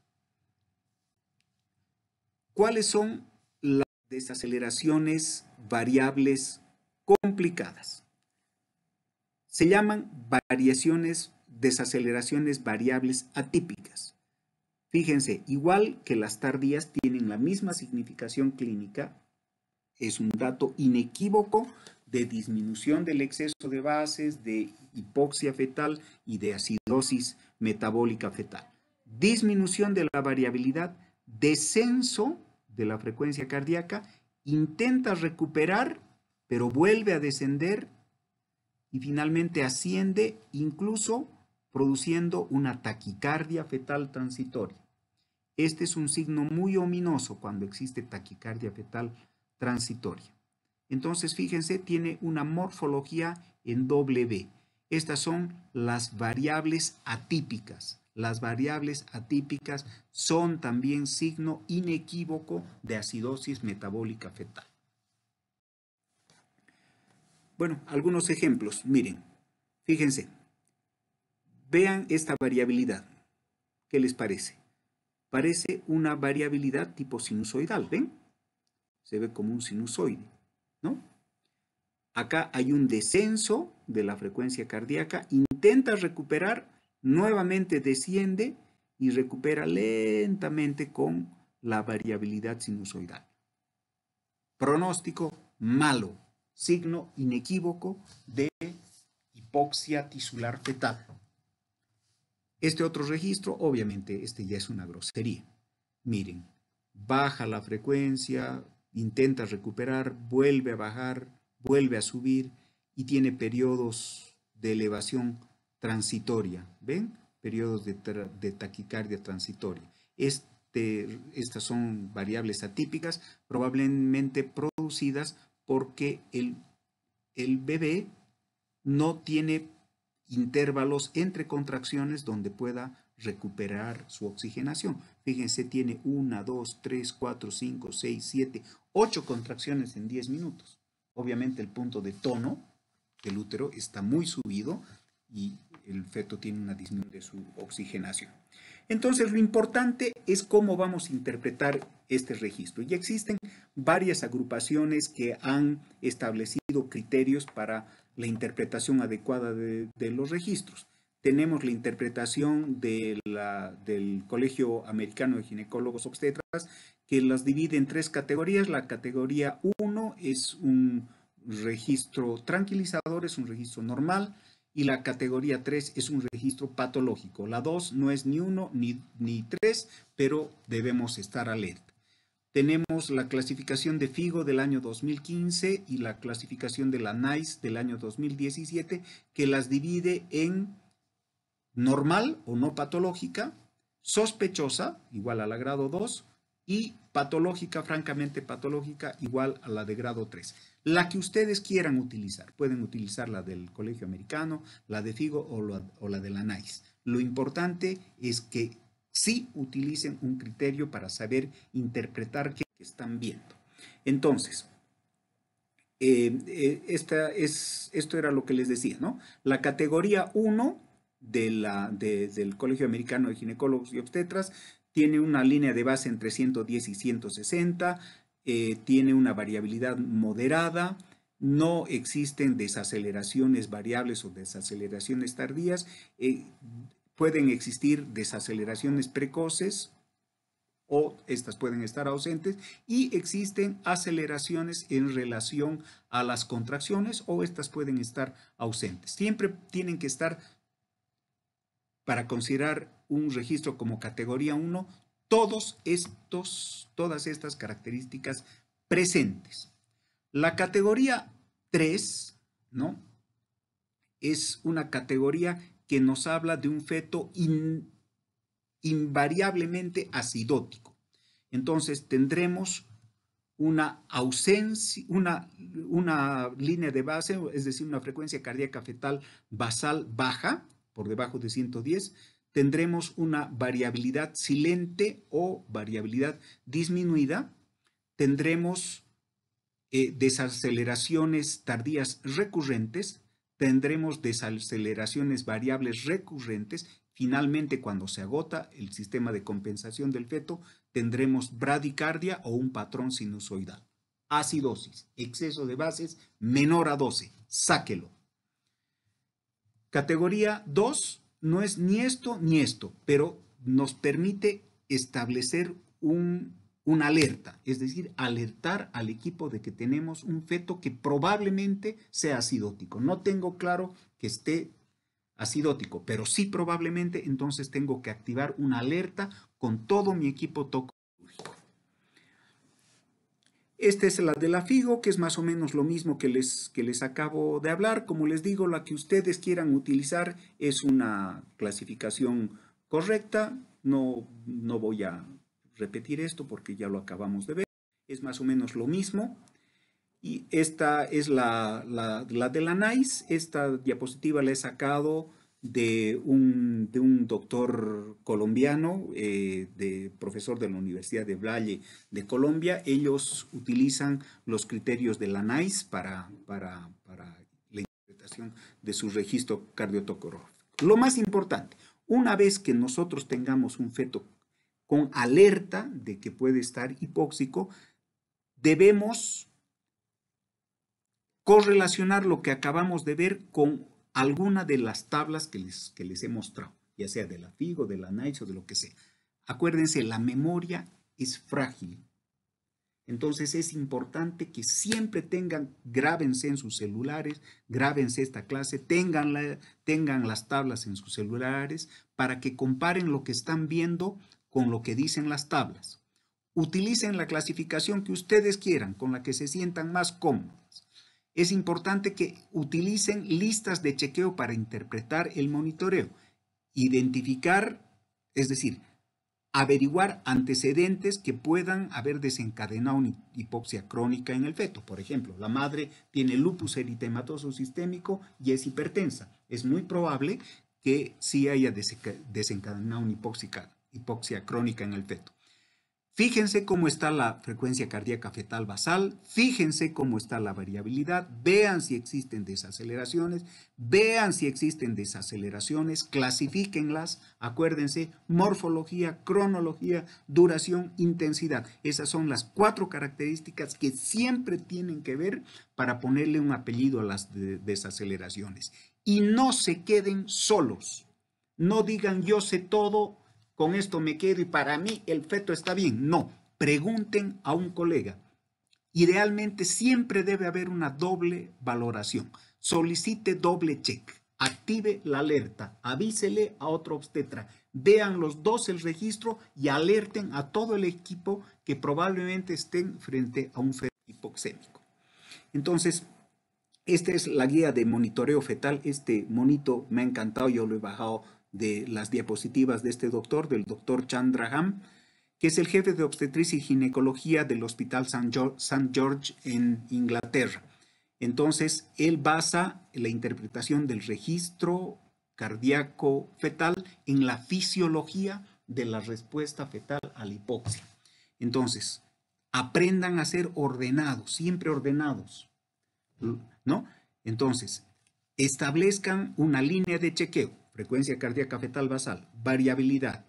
¿Cuáles son las desaceleraciones variables complicadas? Se llaman desaceleraciones variables atípicas. Fíjense, igual que las tardías tienen la misma significación clínica, es un dato inequívoco de disminución del exceso de bases, de hipoxia fetal y de acidosis metabólica fetal. Disminución de la variabilidad, descenso de la frecuencia cardíaca intenta recuperar, pero vuelve a descender y finalmente asciende, incluso produciendo una taquicardia fetal transitoria. Este es un signo muy ominoso cuando existe taquicardia fetal transitoria. Entonces, fíjense, tiene una morfología en W. Estas son las variables atípicas. Las variables atípicas son también signo inequívoco de acidosis metabólica fetal. Bueno, algunos ejemplos. Miren, fíjense. Vean esta variabilidad. ¿Qué les parece? Parece una variabilidad tipo sinusoidal, ¿ven? Se ve como un sinusoide, ¿no? Acá hay un descenso de la frecuencia cardíaca, intenta recuperar, nuevamente desciende y recupera lentamente con la variabilidad sinusoidal. Pronóstico malo, signo inequívoco de hipoxia tisular fetal. Este otro registro, obviamente, este ya es una grosería. Miren, baja la frecuencia, intenta recuperar, vuelve a bajar, vuelve a subir y tiene periodos de elevación transitoria. ¿Ven? Periodos de taquicardia transitoria. Estas son variables atípicas, probablemente producidas porque el bebé no tiene intervalos entre contracciones donde pueda recuperar su oxigenación. Fíjense, tiene 1, 2, 3, 4, 5, 6, 7, 8 contracciones en 10 minutos. Obviamente el punto de tono del útero está muy subido y el feto tiene una disminución de su oxigenación. Entonces, lo importante es cómo vamos a interpretar este registro. Ya existen varias agrupaciones que han establecido criterios para la interpretación adecuada de los registros. Tenemos la interpretación del Colegio Americano de Ginecólogos Obstetras, que las divide en 3 categorías. La categoría 1 es un registro tranquilizador, es un registro normal, y la categoría 3 es un registro patológico. La 2 no es ni 1 ni 3, pero debemos estar alerta. Tenemos la clasificación de FIGO del año 2015 y la clasificación de la NICE del año 2017, que las divide en normal o no patológica, sospechosa, igual a la grado 2, y patológica, francamente patológica, igual a la de grado 3. La que ustedes quieran utilizar. Pueden utilizar la del Colegio Americano, la de FIGO o la de la NICE. Lo importante es que sí utilicen un criterio para saber interpretar qué están viendo. Entonces, esto era lo que les decía, ¿no? La categoría 1 del Colegio Americano de Ginecólogos y Obstetras tiene una línea de base entre 110 y 160, tiene una variabilidad moderada, no existen desaceleraciones variables o desaceleraciones tardías, pueden existir desaceleraciones precoces o estas pueden estar ausentes, y existen aceleraciones en relación a las contracciones o estas pueden estar ausentes. Siempre tienen que estar, para considerar un registro como categoría 1, todas estas características presentes. La categoría 3, ¿no?, es una categoría que nos habla de un feto invariablemente acidótico. Entonces tendremos una ausencia, una línea de base, es decir, una frecuencia cardíaca fetal basal baja, por debajo de 110, tendremos una variabilidad silente o variabilidad disminuida, tendremos desaceleraciones tardías recurrentes, tendremos desaceleraciones variables recurrentes. Finalmente, cuando se agota el sistema de compensación del feto, tendremos bradicardia o un patrón sinusoidal. Acidosis, exceso de bases menor a 12, sáquelo. Categoría 2 no es ni esto, pero nos permite establecer una alerta, es decir, alertar al equipo de que tenemos un feto que probablemente sea acidótico. No tengo claro que esté acidótico, pero sí probablemente, entonces tengo que activar una alerta con todo mi equipo toxológico. Esta es la de la FIGO, que es más o menos lo mismo que les acabo de hablar. Como les digo, la que ustedes quieran utilizar es una clasificación correcta. No voy a repetir esto porque ya lo acabamos de ver. Es más o menos lo mismo. Y esta es la de la NICE. Esta diapositiva la he sacado de un doctor colombiano, profesor de la Universidad de Valle de Colombia. Ellos utilizan los criterios de la NICE para la interpretación de su registro cardiotocográfico. Lo más importante, una vez que nosotros tengamos un feto con alerta de que puede estar hipóxico, debemos correlacionar lo que acabamos de ver con alguna de las tablas que les he mostrado, ya sea de la FIGO, de la NICE o de lo que sea. Acuérdense, la memoria es frágil. Entonces es importante que siempre grábense en sus celulares, grábense esta clase, tengan las tablas en sus celulares para que comparen lo que están viendo con lo que dicen las tablas. Utilicen la clasificación que ustedes quieran, con la que se sientan más cómodos. Es importante que utilicen listas de chequeo para interpretar el monitoreo, identificar, es decir, averiguar antecedentes que puedan haber desencadenado una hipoxia crónica en el feto. Por ejemplo, la madre tiene lupus eritematoso sistémico y es hipertensa. Es muy probable que sí haya desencadenado una hipoxia crónica en el feto. Fíjense cómo está la frecuencia cardíaca fetal basal, fíjense cómo está la variabilidad, vean si existen desaceleraciones, clasifíquenlas, acuérdense, morfología, cronología, duración, intensidad. Esas son las 4 características que siempre tienen que ver para ponerle un apellido a las desaceleraciones. Y no se queden solos, no digan yo sé todo, con esto me quedo y para mí el feto está bien. No, pregunten a un colega. Idealmente siempre debe haber una doble valoración. Solicite doble check, active la alerta, avísele a otro obstetra, vean los dos el registro y alerten a todo el equipo que probablemente estén frente a un feto hipoxémico. Entonces, esta es la guía de monitoreo fetal. Este monito me ha encantado, yo lo he bajado de las diapositivas de este doctor, del doctor Chandraham, que es el jefe de obstetricia y ginecología del Hospital St. George en Inglaterra. Entonces, él basa la interpretación del registro cardíaco fetal en la fisiología de la respuesta fetal a la hipoxia. Entonces, aprendan a ser ordenados, siempre ordenados, ¿no? Entonces, establezcan una línea de chequeo, frecuencia cardíaca fetal basal, variabilidad,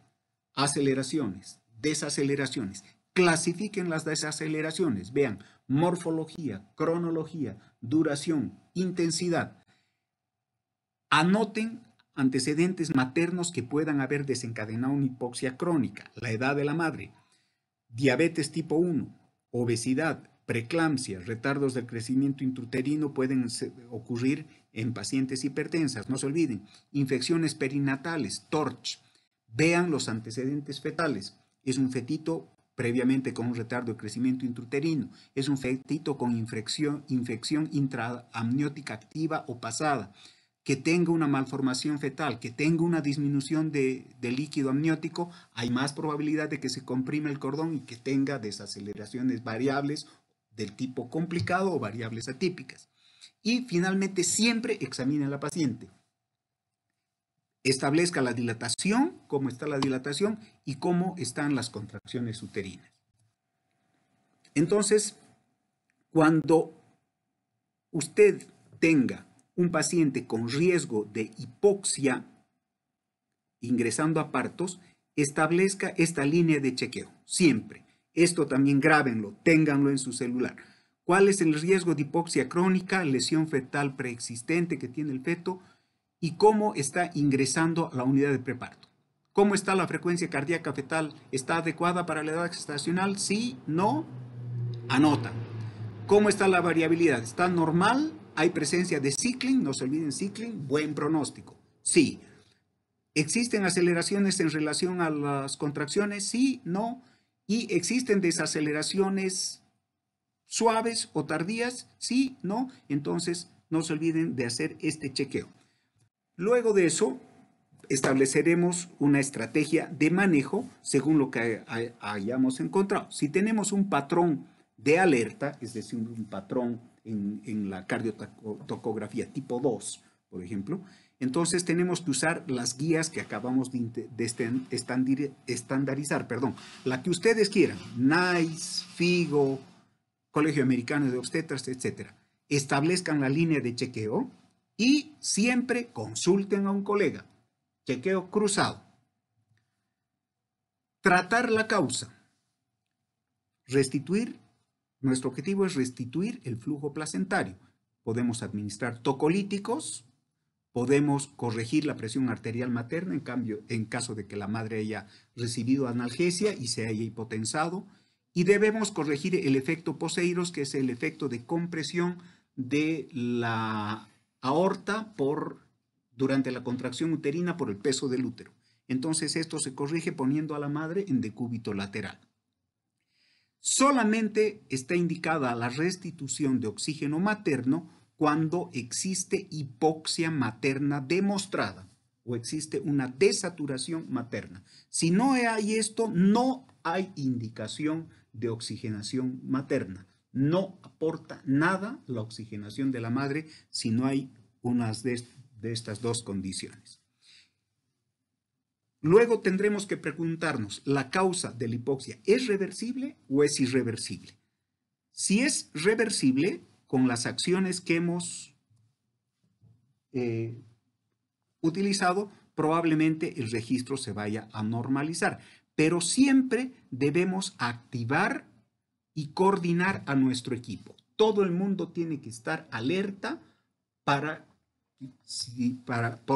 aceleraciones, desaceleraciones. Clasifiquen las desaceleraciones, vean morfología, cronología, duración, intensidad. Anoten antecedentes maternos que puedan haber desencadenado una hipoxia crónica, la edad de la madre, diabetes tipo 1, obesidad, preeclampsia, retardos del crecimiento intrauterino pueden ocurrir en pacientes hipertensas. No se olviden, infecciones perinatales, TORCH. Vean los antecedentes fetales. Es un fetito previamente con un retardo de crecimiento intrauterino. Es un fetito con infección intraamniótica activa o pasada. Que tenga una malformación fetal, que tenga una disminución de líquido amniótico, hay más probabilidad de que se comprime el cordón y que tenga desaceleraciones variables del tipo complicado o variables atípicas. Y finalmente siempre examine a la paciente. Establezca la dilatación, cómo está la dilatación y cómo están las contracciones uterinas. Entonces, cuando usted tenga un paciente con riesgo de hipoxia ingresando a partos, establezca esta línea de chequeo, siempre. Esto también grábenlo, ténganlo en su celular. ¿Cuál es el riesgo de hipoxia crónica, lesión fetal preexistente que tiene el feto y cómo está ingresando a la unidad de preparto? ¿Cómo está la frecuencia cardíaca fetal? ¿Está adecuada para la edad gestacional? Sí, no, anota. ¿Cómo está la variabilidad? ¿Está normal? ¿Hay presencia de cycling? No se olviden cycling, buen pronóstico. Sí. ¿Existen aceleraciones en relación a las contracciones? Sí, no. ¿Y existen desaceleraciones suaves o tardías, sí, no, entonces no se olviden de hacer este chequeo. Luego de eso, estableceremos una estrategia de manejo según lo que hayamos encontrado. Si tenemos un patrón de alerta, es decir, un patrón en la cardiotocografía tipo 2, por ejemplo, entonces tenemos que usar las guías que acabamos de estandarizar, la que ustedes quieran, NICE, FIGO, Colegio Americano de Obstetras, etc. Establezcan la línea de chequeo y siempre consulten a un colega. Chequeo cruzado. Tratar la causa. Restituir. Nuestro objetivo es restituir el flujo placentario. Podemos administrar tocolíticos, podemos corregir la presión arterial materna, en caso de que la madre haya recibido analgesia y se haya hipotensado, y debemos corregir el efecto Poseiros, que es el efecto de compresión de la aorta durante la contracción uterina por el peso del útero. Entonces esto se corrige poniendo a la madre en decúbito lateral. Solamente está indicada la restitución de oxígeno materno cuando existe hipoxia materna demostrada o existe una desaturación materna. Si no hay esto, no hay indicación de oxigenación materna. No aporta nada la oxigenación de la madre si no hay unas de estas dos condiciones. Luego tendremos que preguntarnos, ¿la causa de la hipoxia es reversible o es irreversible? Si es reversible, con las acciones que hemos utilizado, probablemente el registro se vaya a normalizar. Pero siempre debemos activar y coordinar a nuestro equipo. Todo el mundo tiene que estar alerta por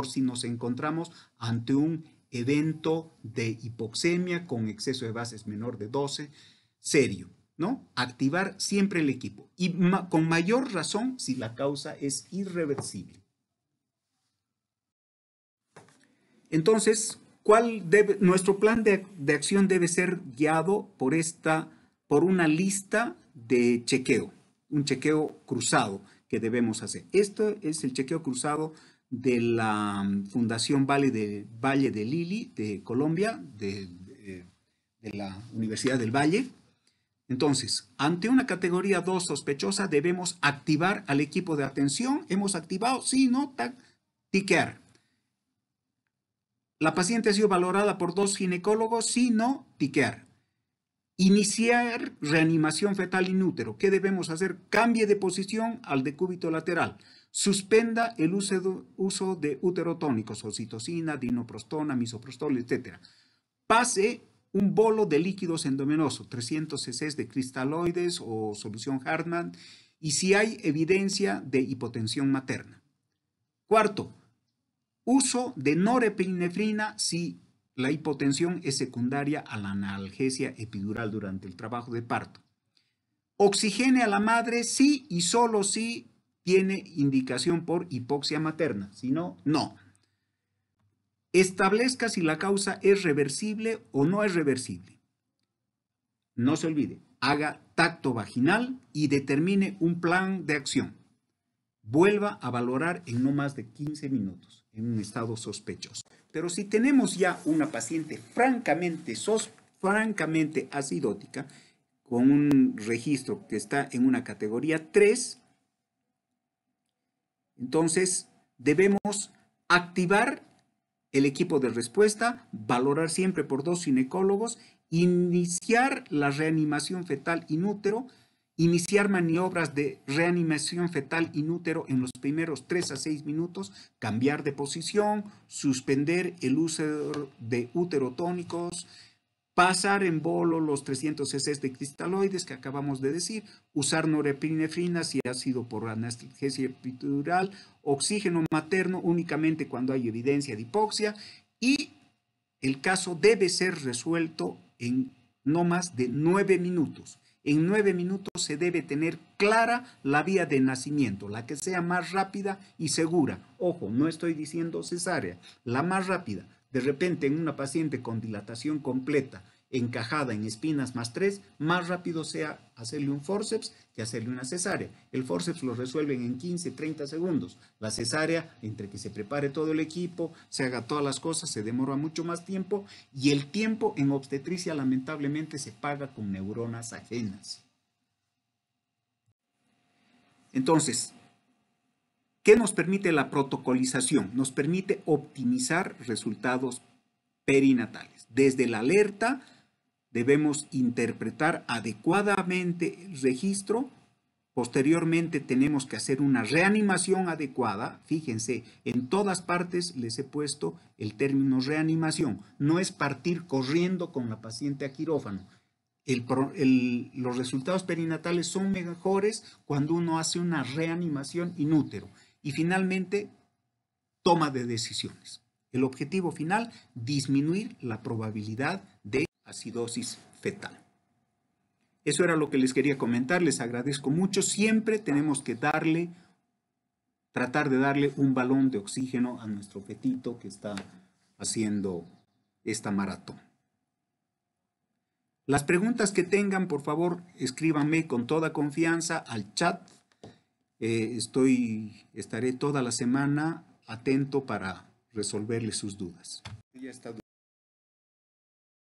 si nos encontramos ante un evento de hipoxemia con exceso de bases menor de 12, serio, ¿no? Activar siempre el equipo y con mayor razón si la causa es irreversible. Entonces, nuestro plan de acción debe ser guiado por una lista de chequeo, un chequeo cruzado que debemos hacer. Esto es el chequeo cruzado de la Fundación Valle de Lili de Colombia, de la Universidad del Valle. Entonces, ante una categoría 2 sospechosa, debemos activar al equipo de atención. ¿Hemos activado? Sí, no, tiquear. ¿La paciente ha sido valorada por 2 ginecólogos? Sí, no, tiquear. Iniciar reanimación fetal in útero. ¿Qué debemos hacer? Cambie de posición al decúbito lateral. Suspenda el uso de uterotónicos, oxitocina, dinoprostona, misoprostol, etc. Pase un bolo de líquidos endovenoso, 300 cc de cristaloides o solución Hartmann, y si hay evidencia de hipotensión materna. Cuarto, uso de norepinefrina si la hipotensión es secundaria a la analgesia epidural durante el trabajo de parto. Oxigene a la madre sí y solo si tiene indicación por hipoxia materna, si no, no. Establezca si la causa es reversible o no es reversible. No se olvide, haga tacto vaginal y determine un plan de acción. Vuelva a valorar en no más de 15 minutos en un estado sospechoso. Pero si tenemos ya una paciente francamente acidótica, con un registro que está en una categoría 3, entonces debemos activar el equipo de respuesta, valorar siempre por 2 ginecólogos, iniciar la reanimación fetal in útero, iniciar maniobras de reanimación fetal in útero en los primeros 3 a 6 minutos, cambiar de posición, suspender el uso de uterotónicos, pasar en bolo los 300 cc de cristaloides que acabamos de decir, usar norepinefrina si ha sido por analgesia epidural, oxígeno materno únicamente cuando hay evidencia de hipoxia, y el caso debe ser resuelto en no más de 9 minutos. En 9 minutos se debe tener clara la vía de nacimiento, la que sea más rápida y segura. Ojo, no estoy diciendo cesárea, la más rápida. De repente en una paciente con dilatación completa, encajada en espinas +3, más rápido sea hacerle un forceps que hacerle una cesárea. El forceps lo resuelven en 15, 30 segundos. La cesárea, entre que se prepare todo el equipo, se haga todas las cosas, se demora mucho más tiempo, y el tiempo en obstetricia lamentablemente se paga con neuronas ajenas. Entonces, ¿qué nos permite la protocolización? Nos permite optimizar resultados perinatales. Desde la alerta debemos interpretar adecuadamente el registro. Posteriormente tenemos que hacer una reanimación adecuada. Fíjense, en todas partes les he puesto el término reanimación. No es partir corriendo con la paciente a quirófano. Los resultados perinatales son mejores cuando uno hace una reanimación in útero. Y finalmente, toma de decisiones. El objetivo final, disminuir la probabilidad de acidosis fetal. Eso era lo que les quería comentar, les agradezco mucho. Siempre tenemos que tratar de darle un balón de oxígeno a nuestro fetito que está haciendo esta maratón. Las preguntas que tengan, por favor, escríbanme con toda confianza al chat. Estaré toda la semana atento para resolverles sus dudas. Ya está.